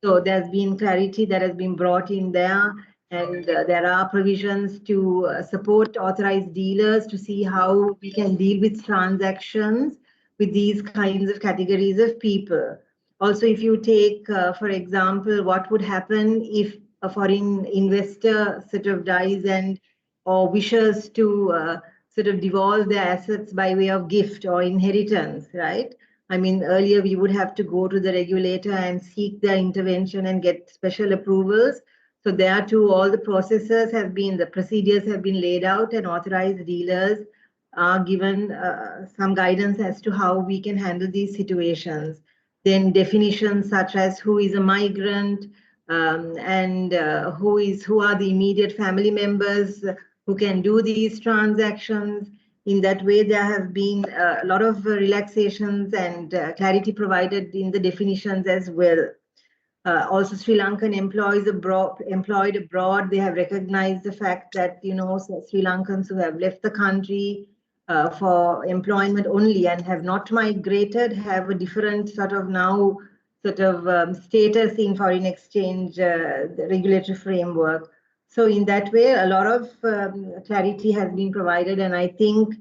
So there's been clarity that has been brought in there. And there are provisions to support authorized dealers to see how we can deal with transactions with these kinds of categories of people. Also, if you take, for example, what would happen if a foreign investor sort of dies or wishes to sort of devolve their assets by way of gift or inheritance, right? I mean, earlier we would have to go to the regulator and seek their intervention and get special approvals. So there too, all the procedures have been laid out, and authorized dealers are given some guidance as to how we can handle these situations. Then definitions such as who is a migrant and who are the immediate family members who can do these transactions. In that way, there have been a lot of relaxations and clarity provided in the definitions as well. Also, Sri Lankan employees employed abroad, they have recognized the fact that, Sri Lankans who have left the country for employment only and have not migrated have a different sort of status in foreign exchange regulatory framework. So in that way, a lot of clarity has been provided, and I think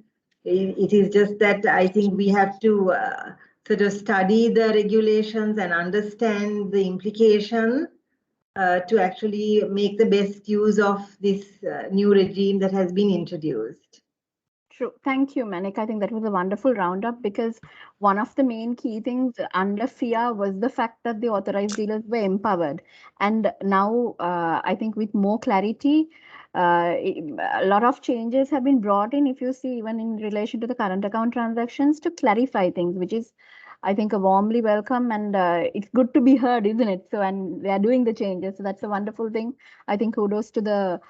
it is just that I think we have to sort of study the regulations and understand the implications to actually make the best use of this new regime that has been introduced. True. Thank you, Manik. I think that was a wonderful roundup, because one of the main key things under FIA was the fact that the authorized dealers were empowered. And now I think with more clarity, a lot of changes have been brought in, if you see, even in relation to the current account transactions, to clarify things, which is, I think, a warmly welcome, and it's good to be heard, isn't it? So, and they are doing the changes. So that's a wonderful thing. I think kudos to the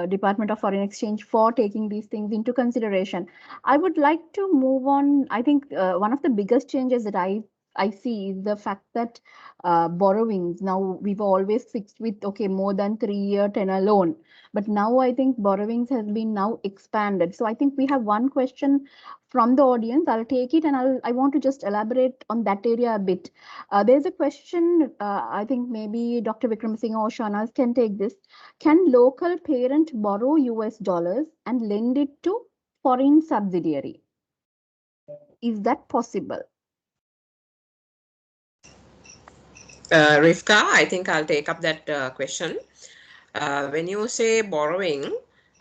Department of Foreign Exchange for taking these things into consideration. I would like to move on. I think one of the biggest changes that I see is the fact that borrowings, now we've always fixed with, okay, more than 3-year tenor loan. But now I think borrowings has been now expanded. So I think we have one question from the audience. I'll take it, and I want to just elaborate on that area a bit. There's a question, I think maybe Dr. Wickramasinghe or Shahnaz can take this. Can local parent borrow US dollars and lend it to foreign subsidiary? Is that possible? Rivka, I think I'll take up that question. When you say borrowing,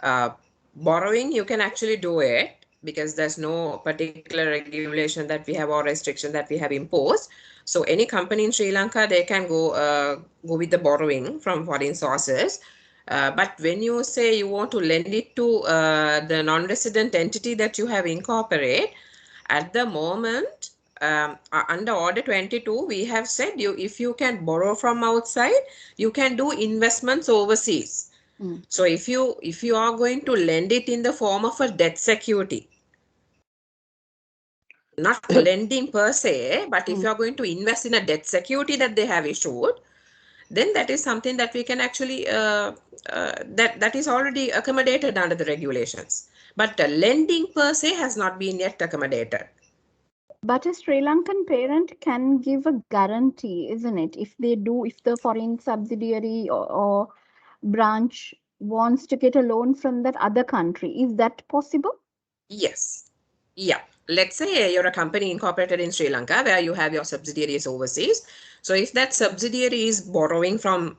you can actually do it because there's no particular regulation that we have or restriction that we have imposed. So any company in Sri Lanka, they can go with the borrowing from foreign sources. But when you say you want to lend it to the non-resident entity that you have incorporate, at the moment, under Order 22, we have said if you can borrow from outside, you can do investments overseas. So if you are going to lend it in the form of a debt security, not lending per se, but if you are going to invest in a debt security that they have issued, then that is something that we can actually that is already accommodated under the regulations. But lending per se has not been yet accommodated. But a Sri Lankan parent can give a guarantee, isn't it? If the foreign subsidiary or branch wants to get a loan from that other country, is that possible? Yes. Yeah. Let's say you're a company incorporated in Sri Lanka where you have your subsidiaries overseas. So if that subsidiary is borrowing from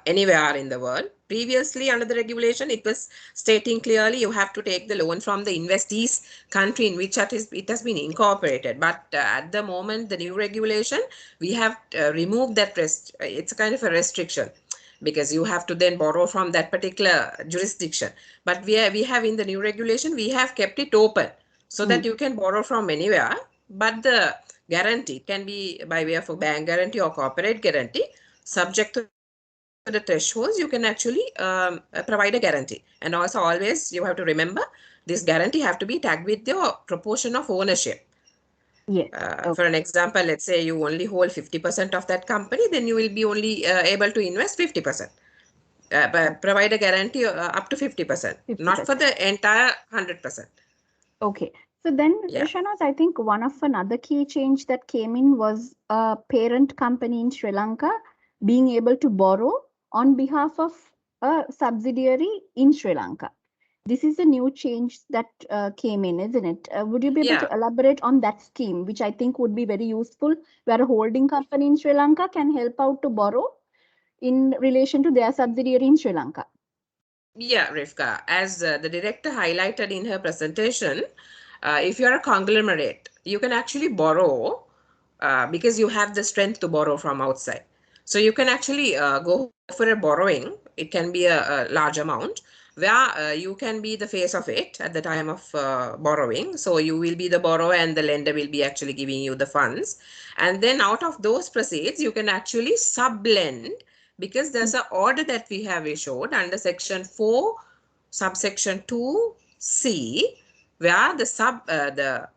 anywhere in the world, previously under the regulation, it was stating clearly you have to take the loan from the investee's country in which it has been incorporated. But at the moment, the new regulation, we have removed that it's a kind of a restriction, because you have to then borrow from that particular jurisdiction. But we have in the new regulation, we have kept it open so that you can borrow from anywhere, but the guarantee can be by way of a bank guarantee or corporate guarantee. Subject to the thresholds, you can actually provide a guarantee. And also always you have to remember, this guarantee have to be tagged with your proportion of ownership. Yes. For an example, let's say you only hold 50% of that company, then you will be only able to invest 50%. But provide a guarantee up to 50%, not for the entire 100%. Okay. So then, Shanaz, I think another key change that came in was a parent company in Sri Lanka being able to borrow on behalf of a subsidiary in Sri Lanka. This is a new change that came in, isn't it? Would you be able to elaborate on that scheme, which I think would be very useful, where a holding company in Sri Lanka can help out to borrow in relation to their subsidiary in Sri Lanka? Yeah, Rivka, as the director highlighted in her presentation, if you're a conglomerate, you can actually borrow because you have the strength to borrow from outside. So you can actually go for a borrowing. It can be a large amount where you can be the face of it at the time of borrowing. So you will be the borrower and the lender will be actually giving you the funds. And then out of those proceeds, you can actually sublend, because there's an order that we have issued under section 4, subsection 2C, where the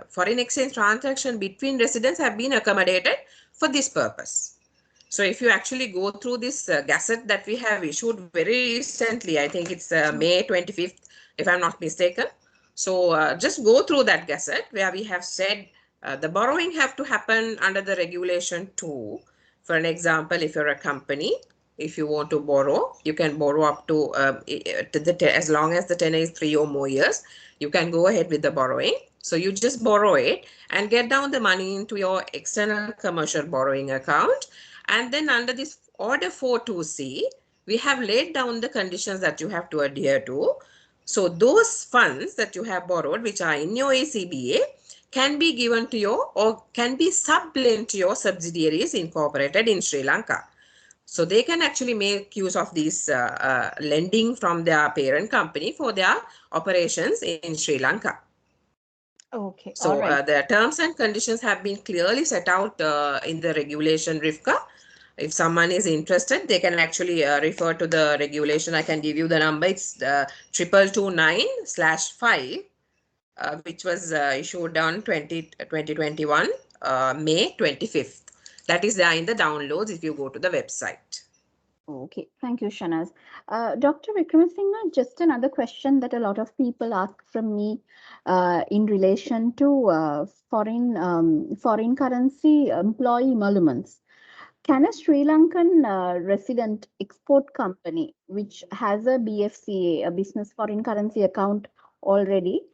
foreign exchange transaction between residents have been accommodated for this purpose. So if you actually go through this gazette that we have issued very recently, I think it's May 25th, if I'm not mistaken. So just go through that gazette where we have said the borrowing have to happen under the regulation 2. For an example, if you're a company, if you want to borrow, you can borrow up to as long as the tenure is 3 or more years, you can go ahead with the borrowing. So you just borrow it and get down the money into your external commercial borrowing account. And then under this order 42C, we have laid down the conditions that you have to adhere to. So those funds that you have borrowed, which are in your ACBA, can be given to your or can be sublent to your subsidiaries incorporated in Sri Lanka. So they can actually make use of these lending from their parent company for their operations in Sri Lanka. Okay. So the terms and conditions have been clearly set out in the regulation, Rivka. If someone is interested, they can actually refer to the regulation. I can give you the number. It's 2229/5, which was issued on 2021, May 25th. That is there in the downloads if you go to the website. Okay, thank you, Shanaz. Dr. Vikramasinghe, just another question that a lot of people ask from me in relation to foreign currency employee emoluments. Can a Sri Lankan resident export company, which has a BFCA, a business foreign currency account already,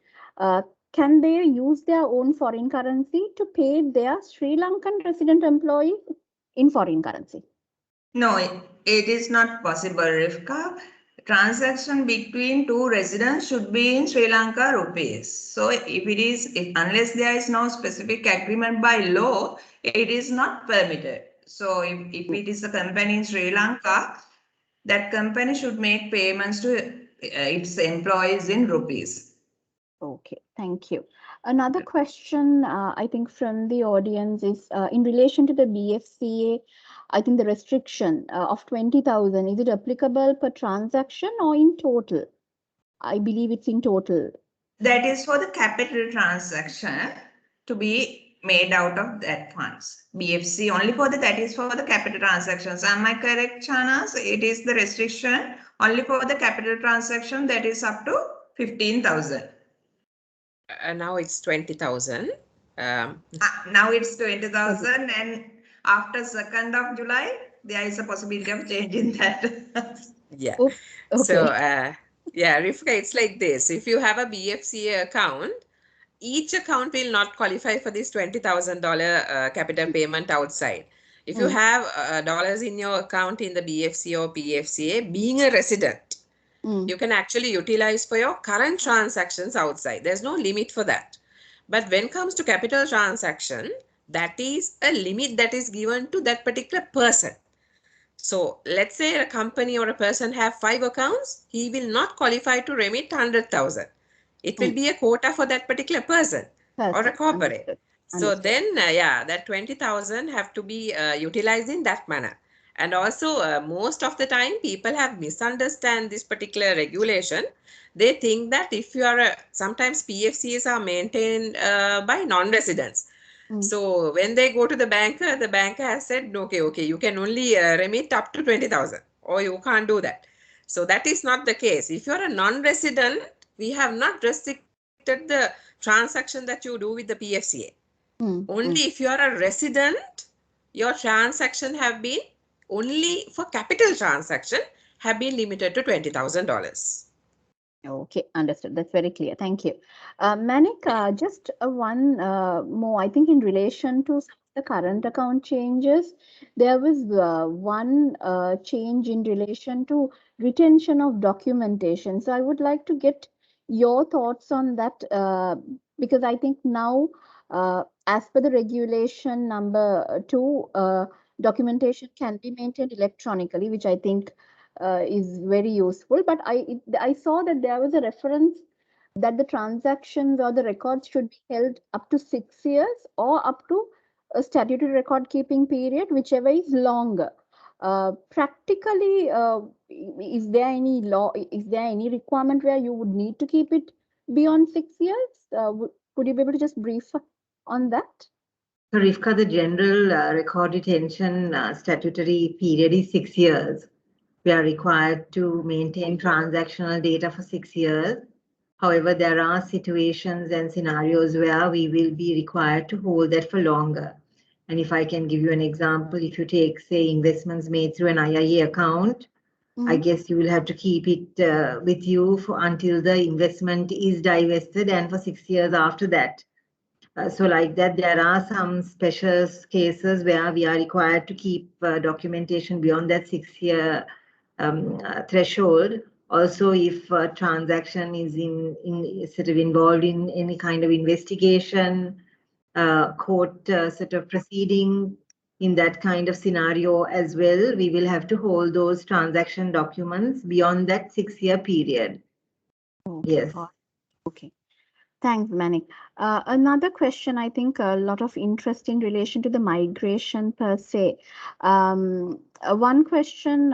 can they use their own foreign currency to pay their Sri Lankan resident employees in foreign currency? No, it is not possible, Rivka. Transaction between two residents should be in Sri Lanka rupees. So if it is, unless there is no specific agreement by law, it is not permitted. So if it is a company in Sri Lanka, that company should make payments to its employees in rupees. Okay, thank you. Another question, I think from the audience is in relation to the BFCA, I think the restriction of 20,000, is it applicable per transaction or in total? I believe it's in total. That is for the capital transaction to be made out of that funds. BFC only for that is for the capital transactions. Am I correct, Chanas? It is the restriction only for the capital transaction that is up to 15,000. Now it's 20,000. Now it's 20,000 and after 2nd of July, there is a possibility of changing that. Yeah. Oops. Okay. So, yeah, Rivka, it's like this. If you have a BFCA account, each account will not qualify for this $20,000 capital payment outside. If you have dollars in your account in the BFCA or PFCA, being a resident, you can actually utilize for your current transactions outside. There's no limit for that. But when it comes to capital transaction, that is a limit that is given to that particular person. So let's say a company or a person have 5 accounts, he will not qualify to remit 100,000. It will be a quota for that particular person or a corporate. So then, yeah, that 20,000 have to be utilized in that manner. And also, most of the time, people have misunderstand this particular regulation. They think that if you are sometimes PFCs are maintained by non-residents. So when they go to the banker has said, okay, you can only remit up to 20,000 or you can't do that. So that is not the case. If you're a non-resident, we have not restricted the transaction that you do with the PFCA. Only if you are a resident, your transaction have been only for capital transaction have been limited to $20,000. Okay, understood. That's very clear. Thank you. Manik, just one more, I think in relation to the current account changes, there was one change in relation to retention of documentation. So I would like to get your thoughts on that because I think now, as per the regulation number 2, documentation can be maintained electronically, which I think is very useful. But I saw that there was a reference that the transactions or the records should be held up to 6 years or up to a statutory record keeping period, whichever is longer. Practically, is there any law? Is there any requirement where you would need to keep it beyond 6 years? Would you be able to just brief on that? So, Rivka, the general record retention statutory period is 6 years. We are required to maintain transactional data for 6 years. However, there are situations and scenarios where we will be required to hold that for longer. And if I can give you an example, if you take, say, investments made through an IIA account, I guess you will have to keep it with you until the investment is divested and for 6 years after that. So like that, there are some special cases where we are required to keep documentation beyond that 6-year threshold. Also, if a transaction is sort of involved in any kind of investigation, court sort of proceeding, in that kind of scenario as well, we will have to hold those transaction documents beyond that 6-year period. Yes. Okay. Thanks, Manik. Another question, I think a lot of interest in relation to the migration per se. One question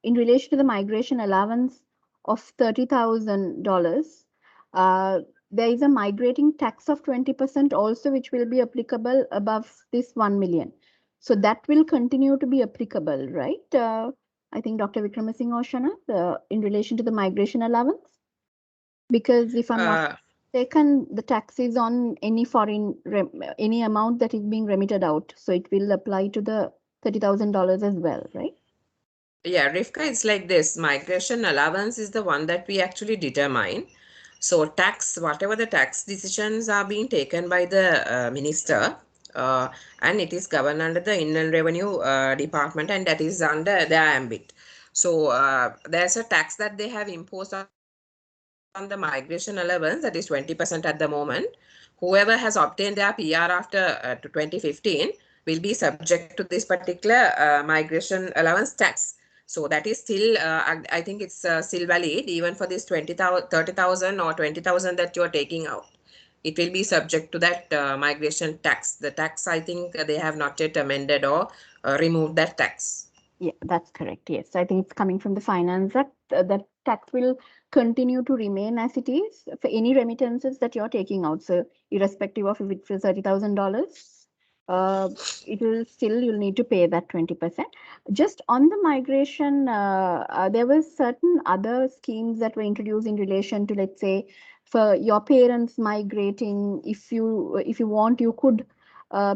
in relation to the migration allowance of $30,000. There is a migrating tax of 20% also, which will be applicable above this 1 million. So that will continue to be applicable, right? I think Dr. Wickramasinghe or Shana, in relation to the migration allowance? Because if I'm not mistaken, the tax is on any any amount that is being remitted out. So it will apply to the $30,000 as well, right? Yeah, Rivka, it's like this. Migration allowance is the one that we actually determine. So tax, whatever the tax decisions are being taken by the minister, and it is governed under the Inland Revenue Department, and that is under their ambit. So there's a tax that they have imposed on the migration allowance, that is 20% at the moment. Whoever has obtained their PR after 2015 will be subject to this particular migration allowance tax. So that is still, I think it's still valid even for this 20,000, 30,000 or 20,000 that you are taking out. It will be subject to that migration tax. The tax, I think they have not yet amended or removed that tax. Yeah, that's correct. Yes, I think it's coming from the Finance Act. That tax will continue to remain as it is for any remittances that you're taking out. So irrespective of if it's $30,000, it will still, you'll need to pay that 20%. Just on the migration, there was certain other schemes that were introduced in relation to, let's say, for your parents migrating, if you want, you could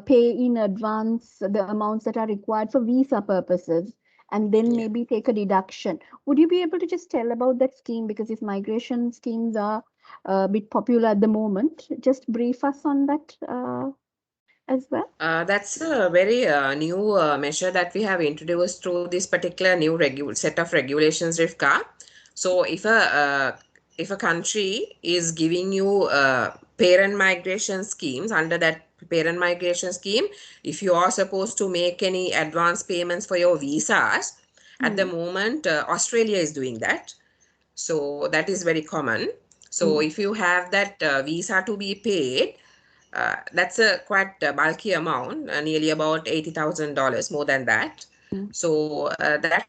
pay in advance the amounts that are required for visa purposes and then maybe take a deduction. Would you be able to just tell about that scheme? Because if migration schemes are a bit popular at the moment, just brief us on that as well. That's a very new measure that we have introduced through this particular new set of regulations, Rivka. So if a country is giving you parent migration schemes, under that parent migration scheme, if you are supposed to make any advance payments for your visas, at the moment Australia is doing that. So that is very common. So if you have that visa to be paid, that's a quite bulky amount, nearly about $80,000, more than that. So that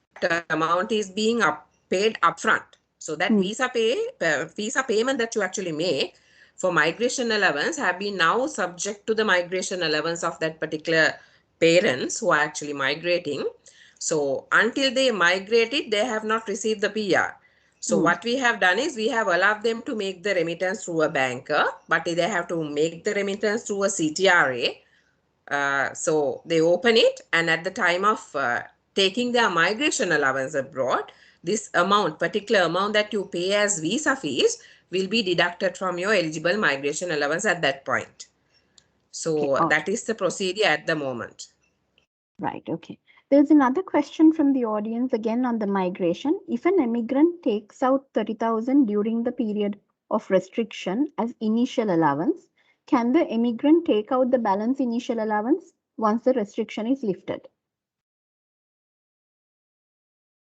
amount is being paid upfront. So that visa payment that you actually make for migration allowance have been now subject to the migration allowance of that particular parents who are actually migrating. So until they migrated, they have not received the PR. So what we have done is we have allowed them to make the remittance through a banker, but they have to make the remittance through a CTRA. So they open it, and at the time of taking their migration allowance abroad, this amount, particular amount that you pay as visa fees, will be deducted from your eligible migration allowance at that point. So that is the procedure at the moment. Right, okay. There's another question from the audience again on the migration. If an immigrant takes out 30,000 during the period of restriction as initial allowance, can the immigrant take out the balance initial allowance once the restriction is lifted?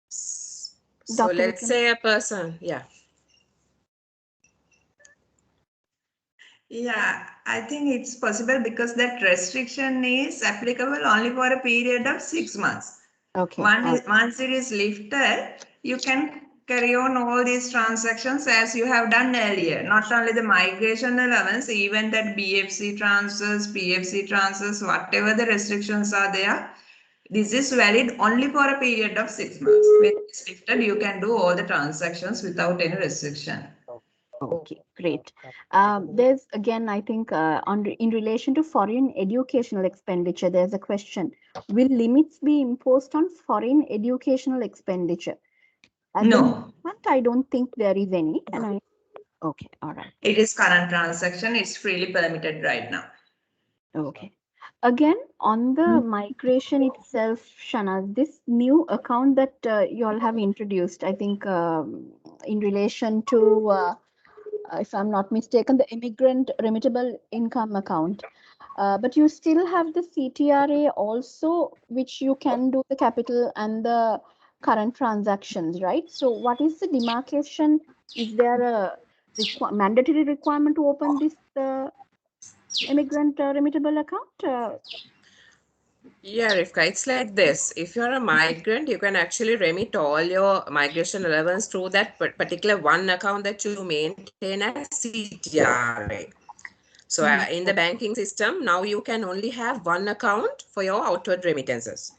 So let's say a person, yeah. Yeah, I think it's possible because that restriction is applicable only for a period of 6 months. Okay. Once it is lifted, you can carry on all these transactions as you have done earlier. Not only the migration allowance, even that BFC transfers, PFC transfers, whatever the restrictions are there, this is valid only for a period of 6 months. When it's lifted, you can do all the transactions without any restriction. Okay, great. There's again, I think, in relation to foreign educational expenditure, there's a question. Will limits be imposed on foreign educational expenditure? No. I don't think there is any. Okay, all right. It is current transaction. It's freely permitted right now. Okay. Again, on the migration itself, Shanaz, this new account that you all have introduced, I think in relation to if I'm not mistaken, the immigrant remittable income account. But you still have the CTRA also, which you can do the capital and the current transactions, right? So what is the demarcation? Is there a mandatory requirement to open this immigrant remittable account? Yeah, Rivka, it's like this. If you're a migrant, you can actually remit all your migration allowance through that particular one account that you maintain as CTRA. So in the banking system, now you can only have one account for your outward remittances.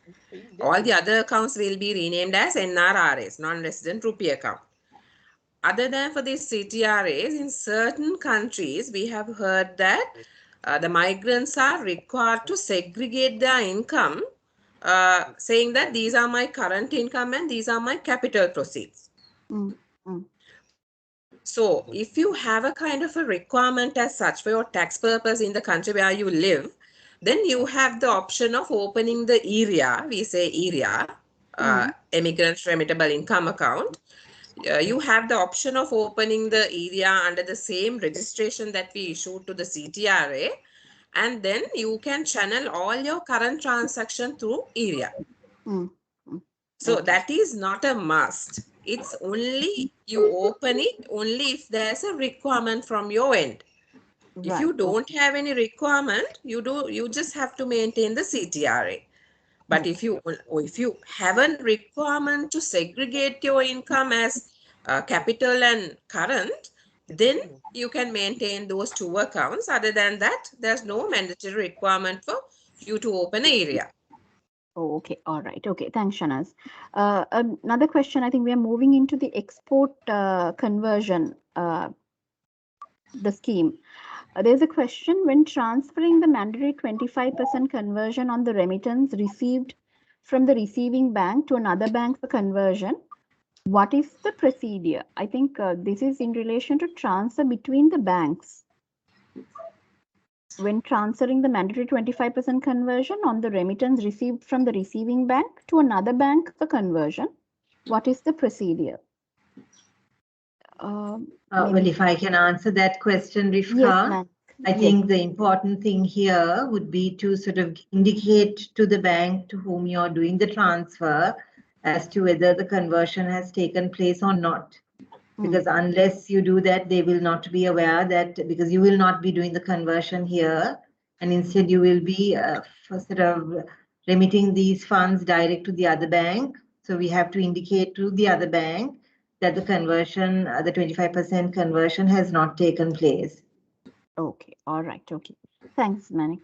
All the other accounts will be renamed as NRRAs, non-resident rupee account. Other than for these CTRAs, in certain countries, we have heard that the migrants are required to segregate their income, saying that these are my current income and these are my capital proceeds. So if you have a kind of a requirement as such for your tax purpose in the country where you live, then you have the option of opening the ERIA, we say ERIA, Immigrant Remittable Income Account. You have the option of opening the ERIA under the same registration that we issued to the CTRA, and then you can channel all your current transaction through ERIA. So that is not a must. It's only you open it only if there's a requirement from your end. If you don't have any requirement, you just have to maintain the CTRA. But if you have a requirement to segregate your income as capital and current, then you can maintain those two accounts. Other than that, there's no mandatory requirement for you to open an area. Oh, okay. All right. Okay. Thanks, Shanaz. Another question. I think we are moving into the export conversion, the scheme. There's a question: when transferring the mandatory 25% conversion on the remittance received from the receiving bank to another bank for conversion, what is the procedure? I think this is in relation to transfer between the banks. When transferring the mandatory 25% conversion on the remittance received from the receiving bank to another bank for conversion, what is the procedure? Well, if I can answer that question, Rifka, yes, I think the important thing here would be to sort of indicate to the bank to whom you're doing the transfer as to whether the conversion has taken place or not. Because unless you do that, they will not be aware that, because you will not be doing the conversion here, and instead you will be sort of remitting these funds direct to the other bank. So we have to indicate to the other bank that the conversion, the 25% conversion has not taken place. Okay. All right. Okay. Thanks, Manik.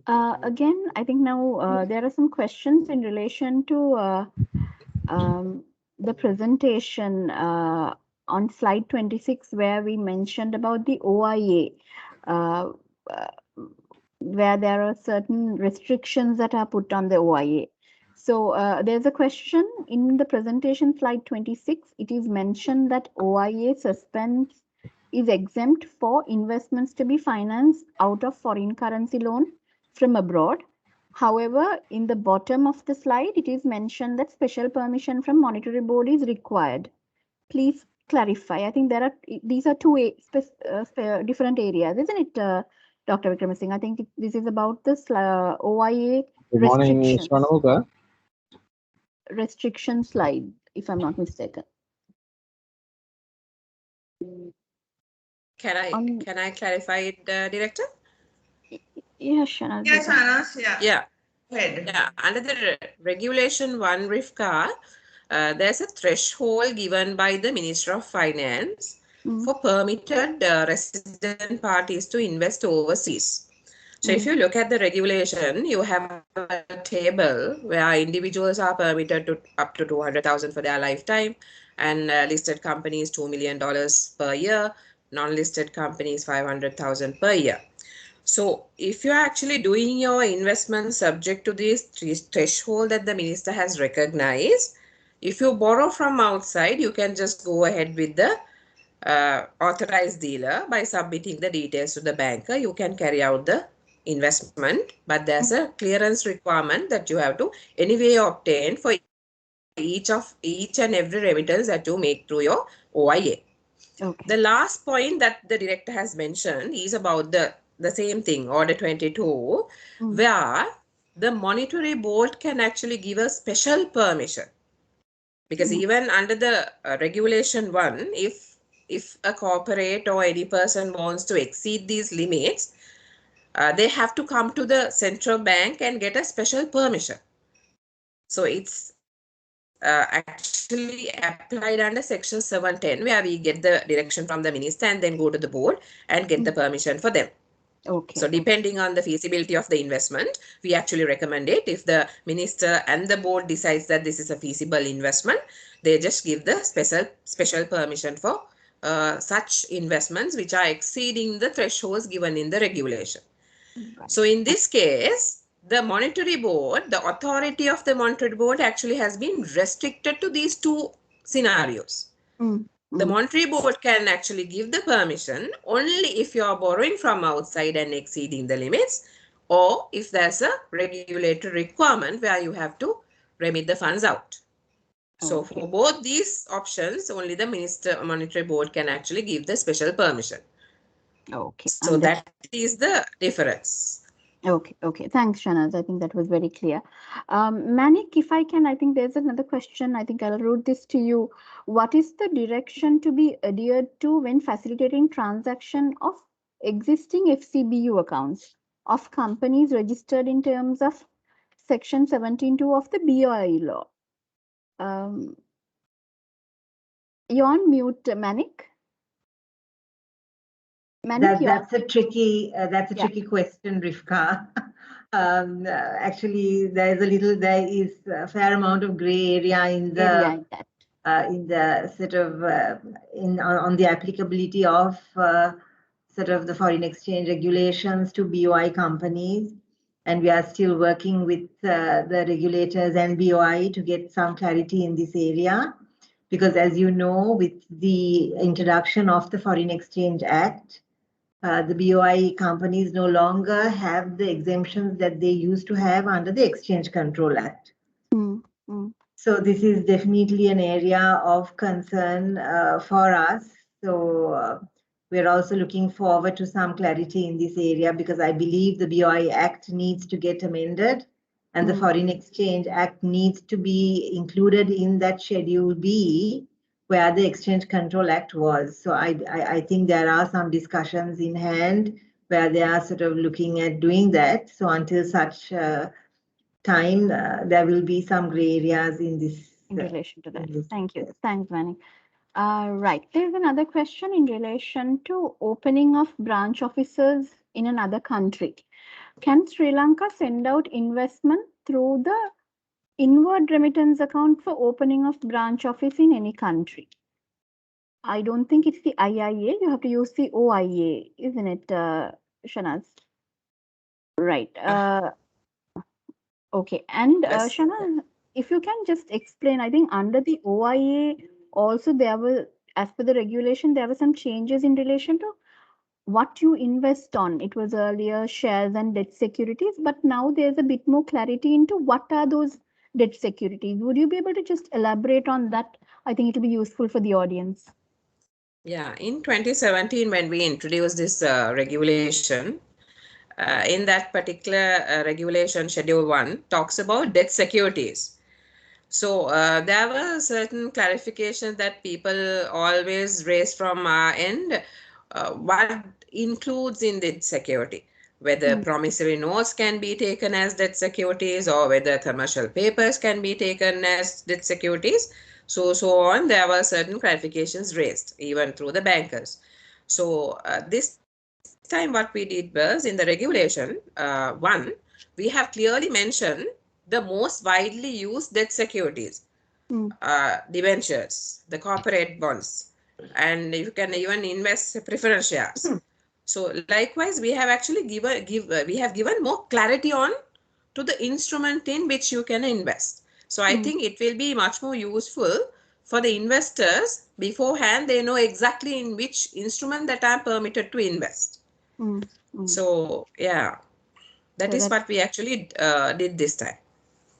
Again, I think now there are some questions in relation to the presentation on slide 26, where we mentioned about the OIA, where there are certain restrictions that are put on the OIA. So there's a question in the presentation slide 26. It is mentioned that OIA suspense is exempt for investments to be financed out of foreign currency loan from abroad. However, in the bottom of the slide, it is mentioned that special permission from Monetary Board is required. Please clarify. I think these are two different areas, isn't it, Dr. Vikramasinghe? I think this is about this OIA restriction slide, if I'm not mistaken. Can I clarify it, Director? Yeah, Shanaz. Yes, Anas, yeah. Yeah. Ahead. Yeah. Under the Regulation 1, Rifka, there's a threshold given by the Minister of Finance for permitted resident parties to invest overseas. So if you look at the regulation, you have a table where individuals are permitted to up to 200,000 for their lifetime, and listed companies $2 million per year, non-listed companies 500,000 per year. So if you're actually doing your investment subject to this threshold that the minister has recognized, if you borrow from outside, you can just go ahead with the authorized dealer by submitting the details to the banker. You can carry out the investment, but there's a clearance requirement that you have to anyway obtain for each and every remittance that you make through your OIA. Okay. The last point that the director has mentioned is about the same thing, Order 22, where the Monetary Board can actually give a special permission. Because even under the Regulation 1, if a corporate or any person wants to exceed these limits, they have to come to the central bank and get a special permission. So it's actually applied under Section 710, where we get the direction from the minister and then go to the board and get the permission for them. Okay. So depending on the feasibility of the investment, we actually recommend it. If the minister and the board decides that this is a feasible investment, they just give the special permission for such investments which are exceeding the thresholds given in the regulation. Right. So in this case, the Monetary Board, the authority of the Monetary Board actually has been restricted to these two scenarios. The monetary board can actually give the permission only if you are borrowing from outside and exceeding the limits, or if there's a regulatory requirement where you have to remit the funds out. So for both these options, only the monetary board can actually give the special permission. Okay. So that is the difference. Okay. Thanks, Shanaz. I think that was very clear. Manik, if I can, I think there's another question. I think I'll route this to you. What is the direction to be adhered to when facilitating transaction of existing FCBU accounts of companies registered in terms of Section 17(2) of the BOI law? You're on mute, Manik. That's a tricky question, Rifka. Actually, there is a fair amount of gray area in the sort of on the applicability of sort of the foreign exchange regulations to BOI companies, and we are still working with the regulators and BOI to get some clarity in this area, because as you know, with the introduction of the Foreign Exchange Act, the BOI companies no longer have the exemptions that they used to have under the Exchange Control Act. So this is definitely an area of concern for us. So we're also looking forward to some clarity in this area, because I believe the BOI Act needs to get amended, and the Foreign Exchange Act needs to be included in that Schedule B, where the Exchange Control Act was. So I think there are some discussions in hand where they are sort of looking at doing that. So until such time, there will be some gray areas in this. In relation to that. Thank you. Thanks, Manik. Right. There's another question in relation to opening of branch offices in another country. Can Sri Lanka send out investment through the inward remittance account for opening of branch office in any country? I don't think it's the IIA. You have to use the OIA, isn't it, Shanaz? Right. Okay. And Shanaz, if you can just explain, I think under the OIA also there were, as per the regulation, there were some changes in relation to what you invest on. It was earlier shares and debt securities, but now there's a bit more clarity into what are those debt securities. Would you be able to just elaborate on that? I think it will be useful for the audience. Yeah, in 2017, when we introduced this regulation, in that particular regulation, Schedule 1 talks about debt securities. So there were certain clarifications that people always raise from our end. What includes in debt security, whether promissory notes can be taken as debt securities, or whether commercial papers can be taken as debt securities. So on, there were certain clarifications raised even through the bankers. So this time what we did was, in the regulation 1, we have clearly mentioned the most widely used debt securities, debentures, the corporate bonds, and you can even invest preference shares. So likewise, we have actually given more clarity on to the instrument in which you can invest. So I think it will be much more useful for the investors. Beforehand, they know exactly in which instrument that I'm permitted to invest. So yeah, that is what we actually did this time.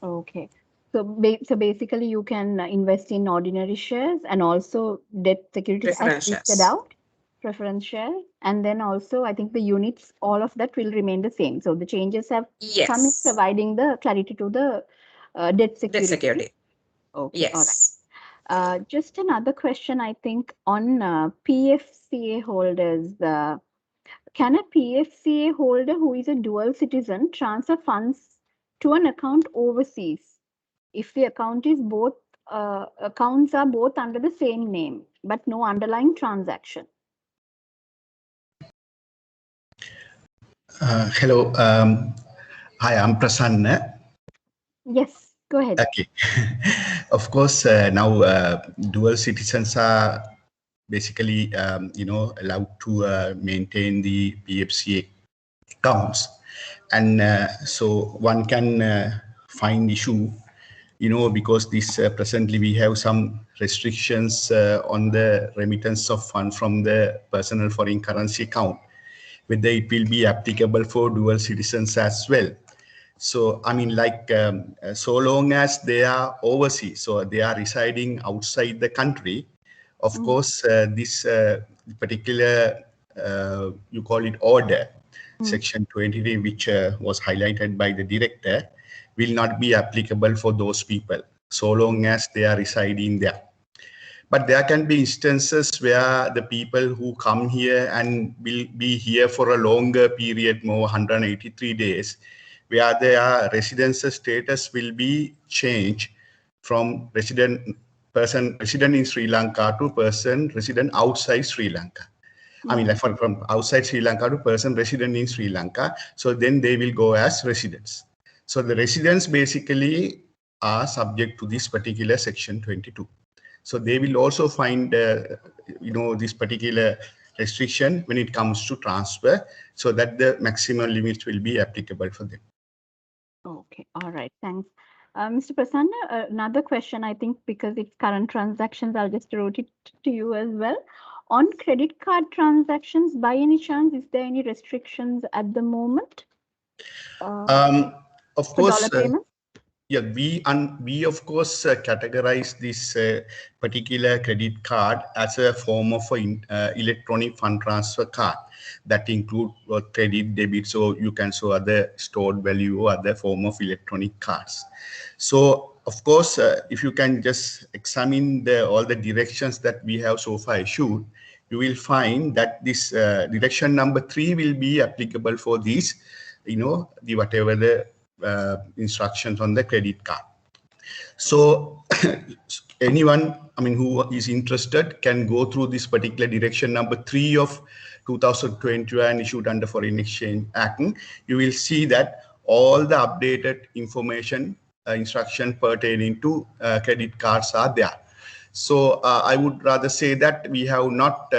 Okay. So basically you can invest in ordinary shares and also debt securities as listed out, preference shares, and then also I think the units, all of that will remain the same. So the changes have come in providing the clarity to the debt security. Debt security. Okay. Yes. All right. Just another question, I think, on PFCA holders. Can a PFCA holder who is a dual citizen transfer funds to an account overseas if the account is both accounts are both under the same name but no underlying transaction? Hello. Hi, I'm Prasanna. Yes, go ahead. Okay. Of course, now dual citizens are basically, allowed to maintain the PFCA accounts. And so one can find issue because this presently we have some restrictions on the remittance of funds from the personal foreign currency account, whether it will be applicable for dual citizens as well. So, I mean, like, so long as they are overseas, so they are residing outside the country, of course, this particular, you call it order, Section 23, which was highlighted by the director, will not be applicable for those people, so long as they are residing there. But there can be instances where the people who come here and will be here for a longer period, more 183 days, where their residence status will be changed from person resident in Sri Lanka to person resident outside Sri Lanka. I mean, like from outside Sri Lanka to person resident in Sri Lanka. So then they will go as residents. So the residents basically are subject to this particular Section 22. So they will also find, this particular restriction when it comes to transfer, so that the maximum limits will be applicable for them. Okay, all right, thanks. Mr. Prasanna, another question, I think because it's current transactions, I'll just route it to you as well. On credit card transactions, by any chance, is there any restrictions at the moment? Of course, dollar payments? yeah, we of course categorize this particular credit card as a form of electronic fund transfer card that include credit, debit, so you can show other stored value or other form of electronic cards. So of course, if you can just examine all the directions that we have so far issued, you will find that this direction number 3 will be applicable for these, whatever the instructions on the credit card. So anyone, who is interested can go through this particular direction number 3 of 2021 issued under Foreign Exchange Act. You will see that all the updated information, instruction pertaining to credit cards are there. So I would rather say that we have not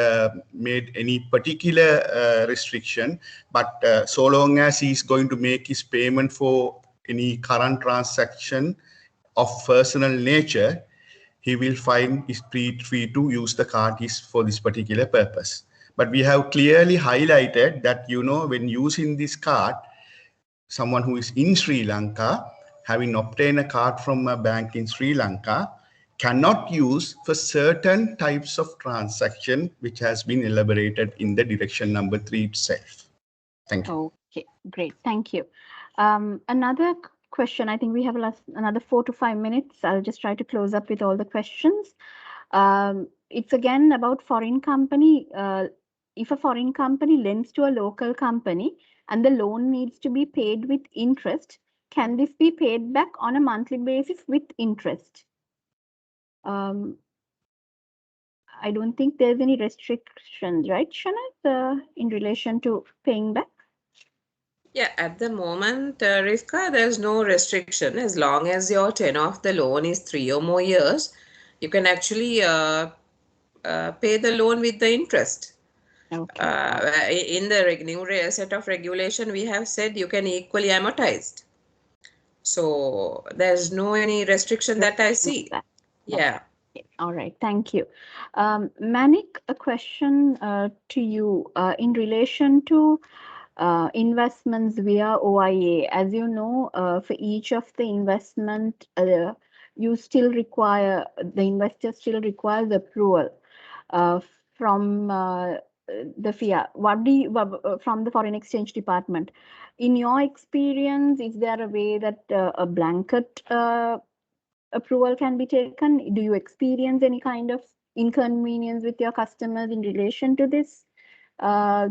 made any particular restriction, but so long as he's going to make his payment for any current transaction of personal nature, he will find his free to use the card for this particular purpose. But we have clearly highlighted that, when using this card, someone who is in Sri Lanka, having obtained a card from a bank in Sri Lanka, cannot use for certain types of transaction, which has been elaborated in the direction number 3 itself. Thank you. Okay, great. Thank you. Another question, I think we have another 4 to 5 minutes. I'll just try to close up with all the questions. It's again about foreign company. If a foreign company lends to a local company and the loan needs to be paid with interest, can this be paid back on a monthly basis with interest? I don't think there's any restrictions, right, Shanath, in relation to paying back? Yeah, at the moment, Rivka, there's no restriction. As long as your tenure of the loan is 3 or more years, you can actually pay the loan with the interest. Okay. In the new set of regulation, we have said you can equally amortized. So there's no any restriction that I see. Yeah. All right. Thank you. Manik, a question to you in relation to investments via OIA. As you know, for each of the investment, you still require, the investor still requires approval from the FIA. What do you, from the Foreign Exchange Department? In your experience, is there a way that a blanket approval can be taken? Do you experience any kind of inconvenience with your customers in relation to this?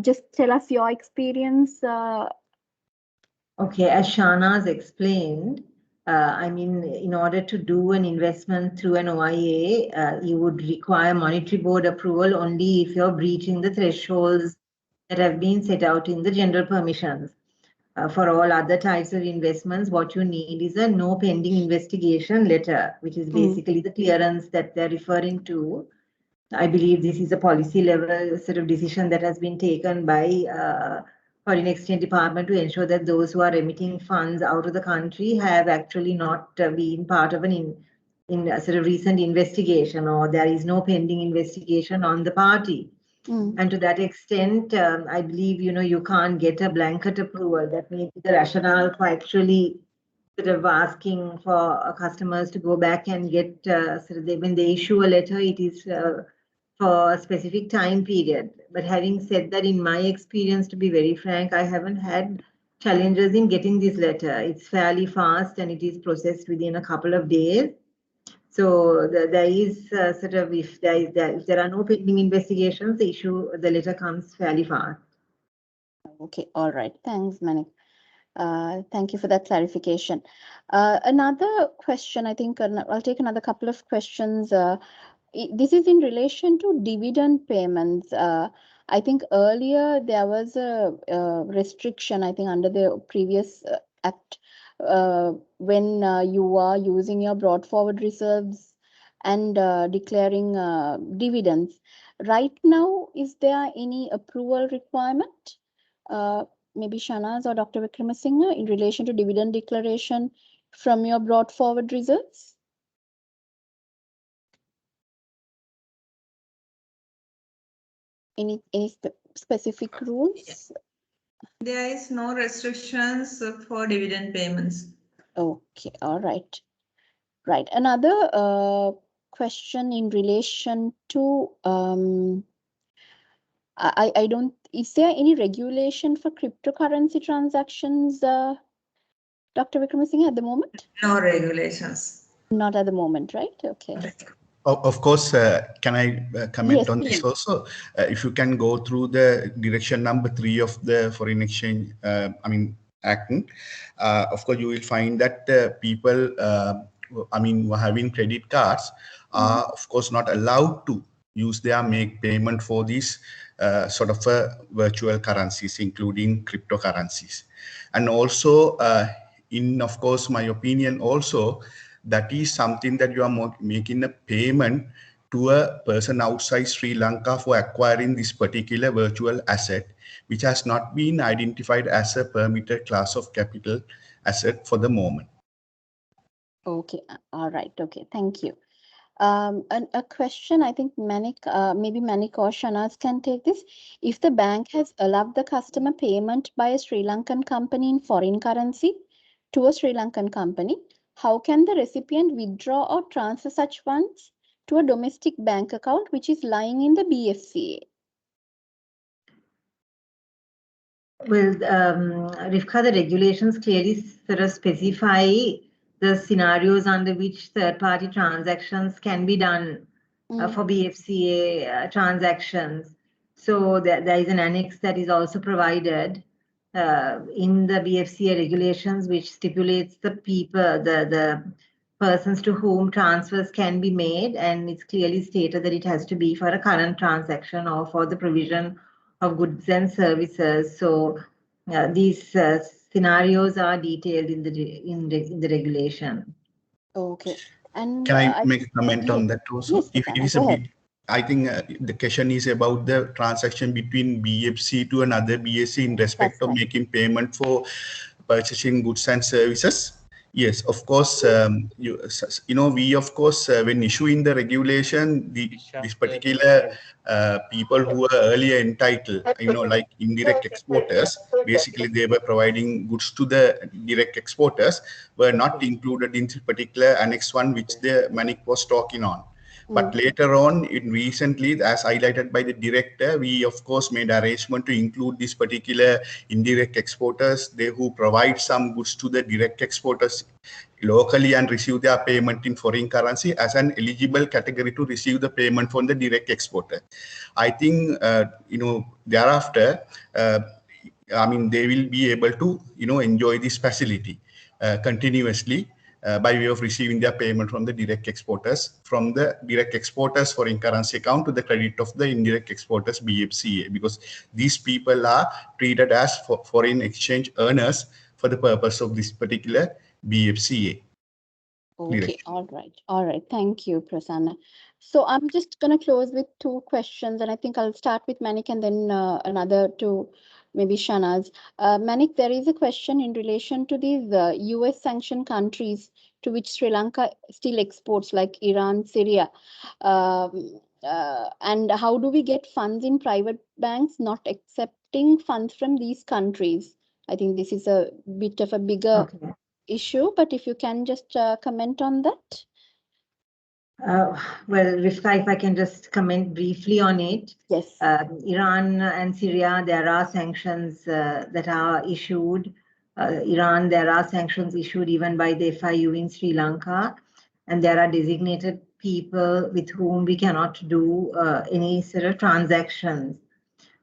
Just tell us your experience. Okay, as Shana's explained, in order to do an investment through an OIA, you would require monetary board approval only if you're breaching the thresholds that have been set out in the general permissions. For all other types of investments, what you need is a no pending investigation letter, which is basically the clearance that they're referring to. I believe this is a policy level sort of decision that has been taken by Foreign Exchange Department to ensure that those who are remitting funds out of the country have actually not been part of an sort of recent investigation, or there is no pending investigation on the party. And to that extent, I believe, you can't get a blanket approval. That may be the rationale for actually sort of asking for customers to go back and get, when they issue a letter, it is for a specific time period. But having said that, in my experience, to be very frank, I haven't had challenges in getting this letter. It's fairly fast and it is processed within a couple of days. So there is sort of, if there are no pending investigations, the letter comes fairly fast. Okay, all right. Thanks, Manik. Thank you for that clarification. Another question, I think I'll take another couple of questions. This is in relation to dividend payments. I think earlier there was a restriction, I think under the previous act, when you are using your brought forward reserves and declaring dividends. Right now, is there any approval requirement? Maybe Shanaz or Dr. Wickramasinghe in relation to dividend declaration from your brought forward reserves? Any specific rules? There is no restrictions for dividend payments. Okay, all right. Right. Another question in relation to I don't, is there any regulation for cryptocurrency transactions, Dr. Wickramasinghe, at the moment? No regulations. Not at the moment, right? Okay. Of course, can I comment on this also? If you can go through the direction number 3 of the Foreign Exchange, Act, of course, you will find that people, who are having credit cards are, of course, not allowed to use their make payment for these sort of virtual currencies, including cryptocurrencies. And also, of course, my opinion also, that is something that you are making a payment to a person outside Sri Lanka for acquiring this particular virtual asset, which has not been identified as a permitted class of capital asset for the moment. Okay, all right. Okay, thank you. And a question, I think Manik, maybe Manik or Shanaz can take this. If the bank has allowed the customer payment by a Sri Lankan company in foreign currency to a Sri Lankan company, how can the recipient withdraw or transfer such funds to a domestic bank account which is lying in the BFCA? Well, Rivka, the regulations clearly sort of specify the scenarios under which third-party transactions can be done for BFCA transactions. So there is an annex that is also provided in the BFCA regulations, which stipulates the persons to whom transfers can be made, and it's clearly stated that it has to be for a current transaction or for the provision of goods and services. So these scenarios are detailed in the regulation. Okay. And can I make a comment on that also? Yes, if it is I think the question is about the transaction between BFC to another BSC in respect of making payment for purchasing goods and services. Yes, of course. We of course when issuing the regulation, this particular people who were earlier entitled, like indirect exporters, basically they were providing goods to the direct exporters, were not included in this particular Annex 1, which the Manik was talking on. But later on, recently, as highlighted by the director, we of course made arrangement to include this particular indirect exporters, they who provide some goods to the direct exporters locally and receive their payment in foreign currency as an eligible category to receive the payment from the direct exporter. I think, thereafter, they will be able to, enjoy this facility continuously. By way of receiving their payment from the direct exporters, from the direct exporters foreign currency account to the credit of the indirect exporters BFCA, because these people are treated as foreign exchange earners for the purpose of this particular BFCA. Okay, all right. Thank you, Prasanna. So I'm just going to close with 2 questions, and I think I'll start with Manik and then another to maybe Shanaz. Manik, there is a question in relation to these US sanctioned countries to which Sri Lanka still exports, like Iran, Syria. And how do we get funds in private banks not accepting funds from these countries? I think this is a bit of a bigger issue, but if you can just comment on that. Well, Rifka, if I can just comment briefly on it. Yes. Iran and Syria, there are sanctions that are issued. Iran, there are sanctions issued even by the FIU in Sri Lanka. And there are designated people with whom we cannot do any sort of transactions.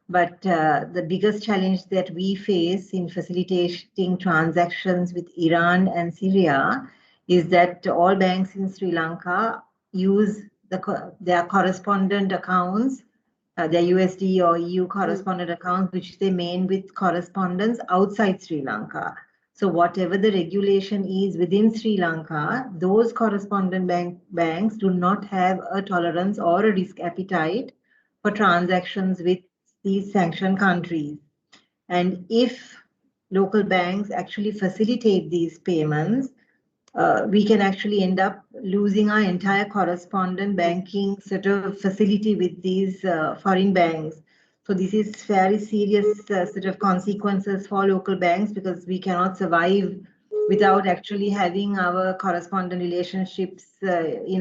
But the biggest challenge that we face in facilitating transactions with Iran and Syria is that all banks in Sri Lanka use their correspondent accounts, their USD or EU correspondent accounts, which they main with correspondence outside Sri Lanka. So whatever the regulation is within Sri Lanka, those correspondent banks do not have a tolerance or a risk appetite for transactions with these sanctioned countries. And if local banks actually facilitate these payments, we can actually end up losing our entire correspondent banking sort of facility with these foreign banks. So this is very serious sort of consequences for local banks, because we cannot survive without actually having our correspondent relationships in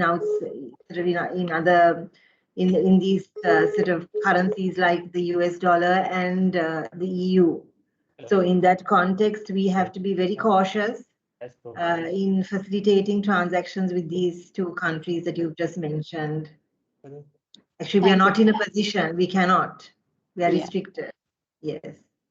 these sort of currencies like the US dollar and the EU. So in that context, we have to be very cautious in facilitating transactions with these two countries that you've just mentioned. Actually, we are not in a position, we cannot. We are restricted. Yes.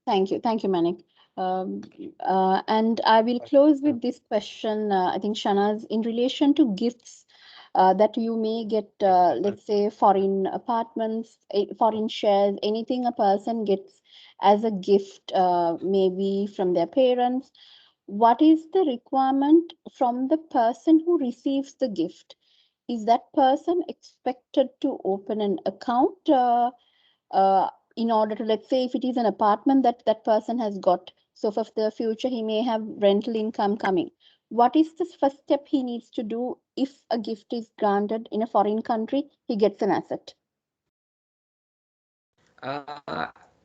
Thank you. Thank you, Manik. And I will close with this question, I think, Shanaz, in relation to gifts that you may get, let's say, foreign apartments, foreign shares, anything a person gets as a gift, maybe from their parents. What is the requirement from the person who receives the gift? Is that person expected to open an account in order to, let's say, if it is an apartment that that person has got, so for the future he may have rental income coming. What is the first step he needs to do if a gift is granted in a foreign country, he gets an asset?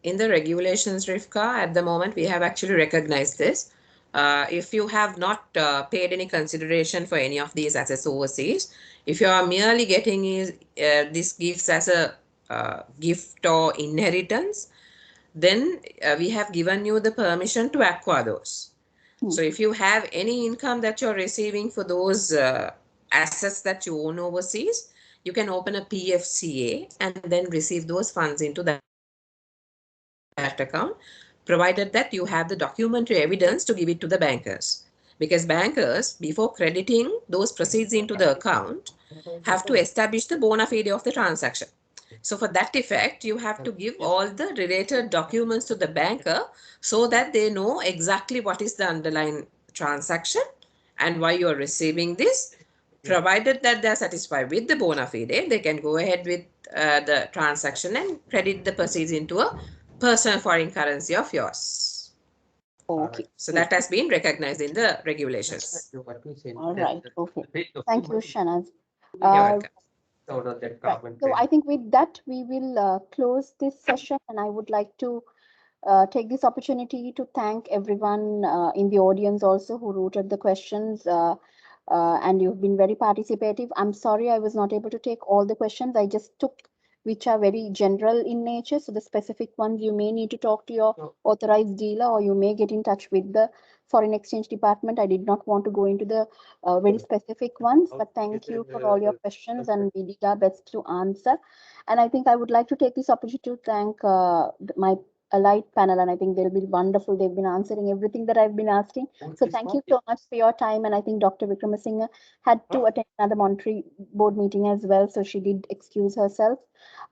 In the regulations, Rifka, at the moment, we have actually recognized this. If you have not paid any consideration for any of these assets overseas, if you are merely getting these gifts as a gift or inheritance, then we have given you the permission to acquire those. So if you have any income that you're receiving for those assets that you own overseas, you can open a PFCA and then receive those funds into that account, provided that you have the documentary evidence to give it to the bankers. Because bankers, before crediting those proceeds into the account, have to establish the bona fide of the transaction. So for that effect, you have to give all the related documents to the banker so that they know exactly what is the underlying transaction and why you are receiving this. Provided that they are satisfied with the bona fide, they can go ahead with the transaction and credit the proceeds into a personal foreign currency of yours. Okay. So that has been recognized in the regulations. All right. Okay. Thank you, Shanaz. You're welcome. Right. So I think with that, we will close this session, and I would like to take this opportunity to thank everyone in the audience also who routed the questions, and you've been very participative. I'm sorry I was not able to take all the questions. I just took which are very general in nature. So the specific ones you may need to talk to your authorized dealer, or you may get in touch with the foreign exchange department. I did not want to go into the very specific ones, but thank you for all your questions, and we did our best to answer. And I think I would like to take this opportunity to thank my Allied panel, and I think they'll be wonderful. They've been answering everything that I've been asking. So thank you so much for your time. And I think Dr. Vikramasinghe had to attend another Monterey board meeting as well, so she did excuse herself.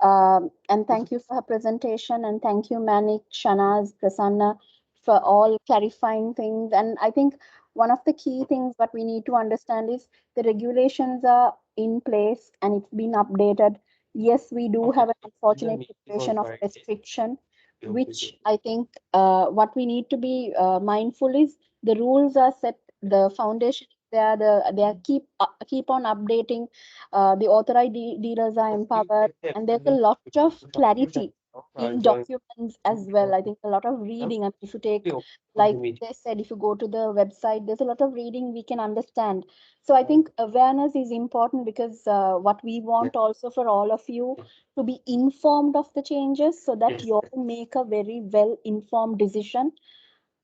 And thank you for her presentation, and thank you, Manik, Shanaz, Prasanna, for all clarifying things. And I think one of the key things that we need to understand is the regulations are in place and it's been updated. Yes, we do have an unfortunate situation of restriction, which I think what we need to be mindful is the rules are set, the foundation they are keep on updating. The authorized dealers are empowered, and there's a lot of clarity in documents as well. I think a lot of reading, and if you take, like they said, if you go to the website, there's a lot of reading we can understand. So I think awareness is important, because what we want also for all of you to be informed of the changes, so that you all make a very well informed decision.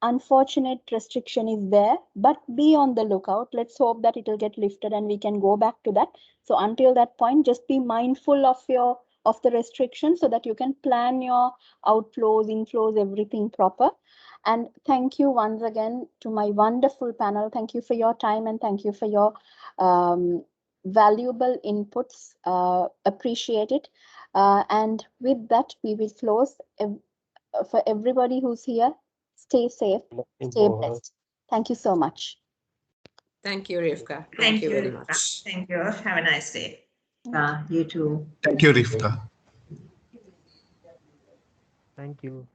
Unfortunate restriction is there, but be on the lookout. Let's hope that it will get lifted and we can go back to that. So until that point, just be mindful of the restriction, so that you can plan your outflows, inflows, everything proper. And thank you once again to my wonderful panel. Thank you for your time, and thank you for your valuable inputs. Appreciate it. And with that, we will close. For everybody who's here, stay safe, stay blessed. Thank you so much. Thank you, Rivka. Thank you very Rivka. much. Thank you. Have a nice day. You too. Thank you, Rivka. Thank you.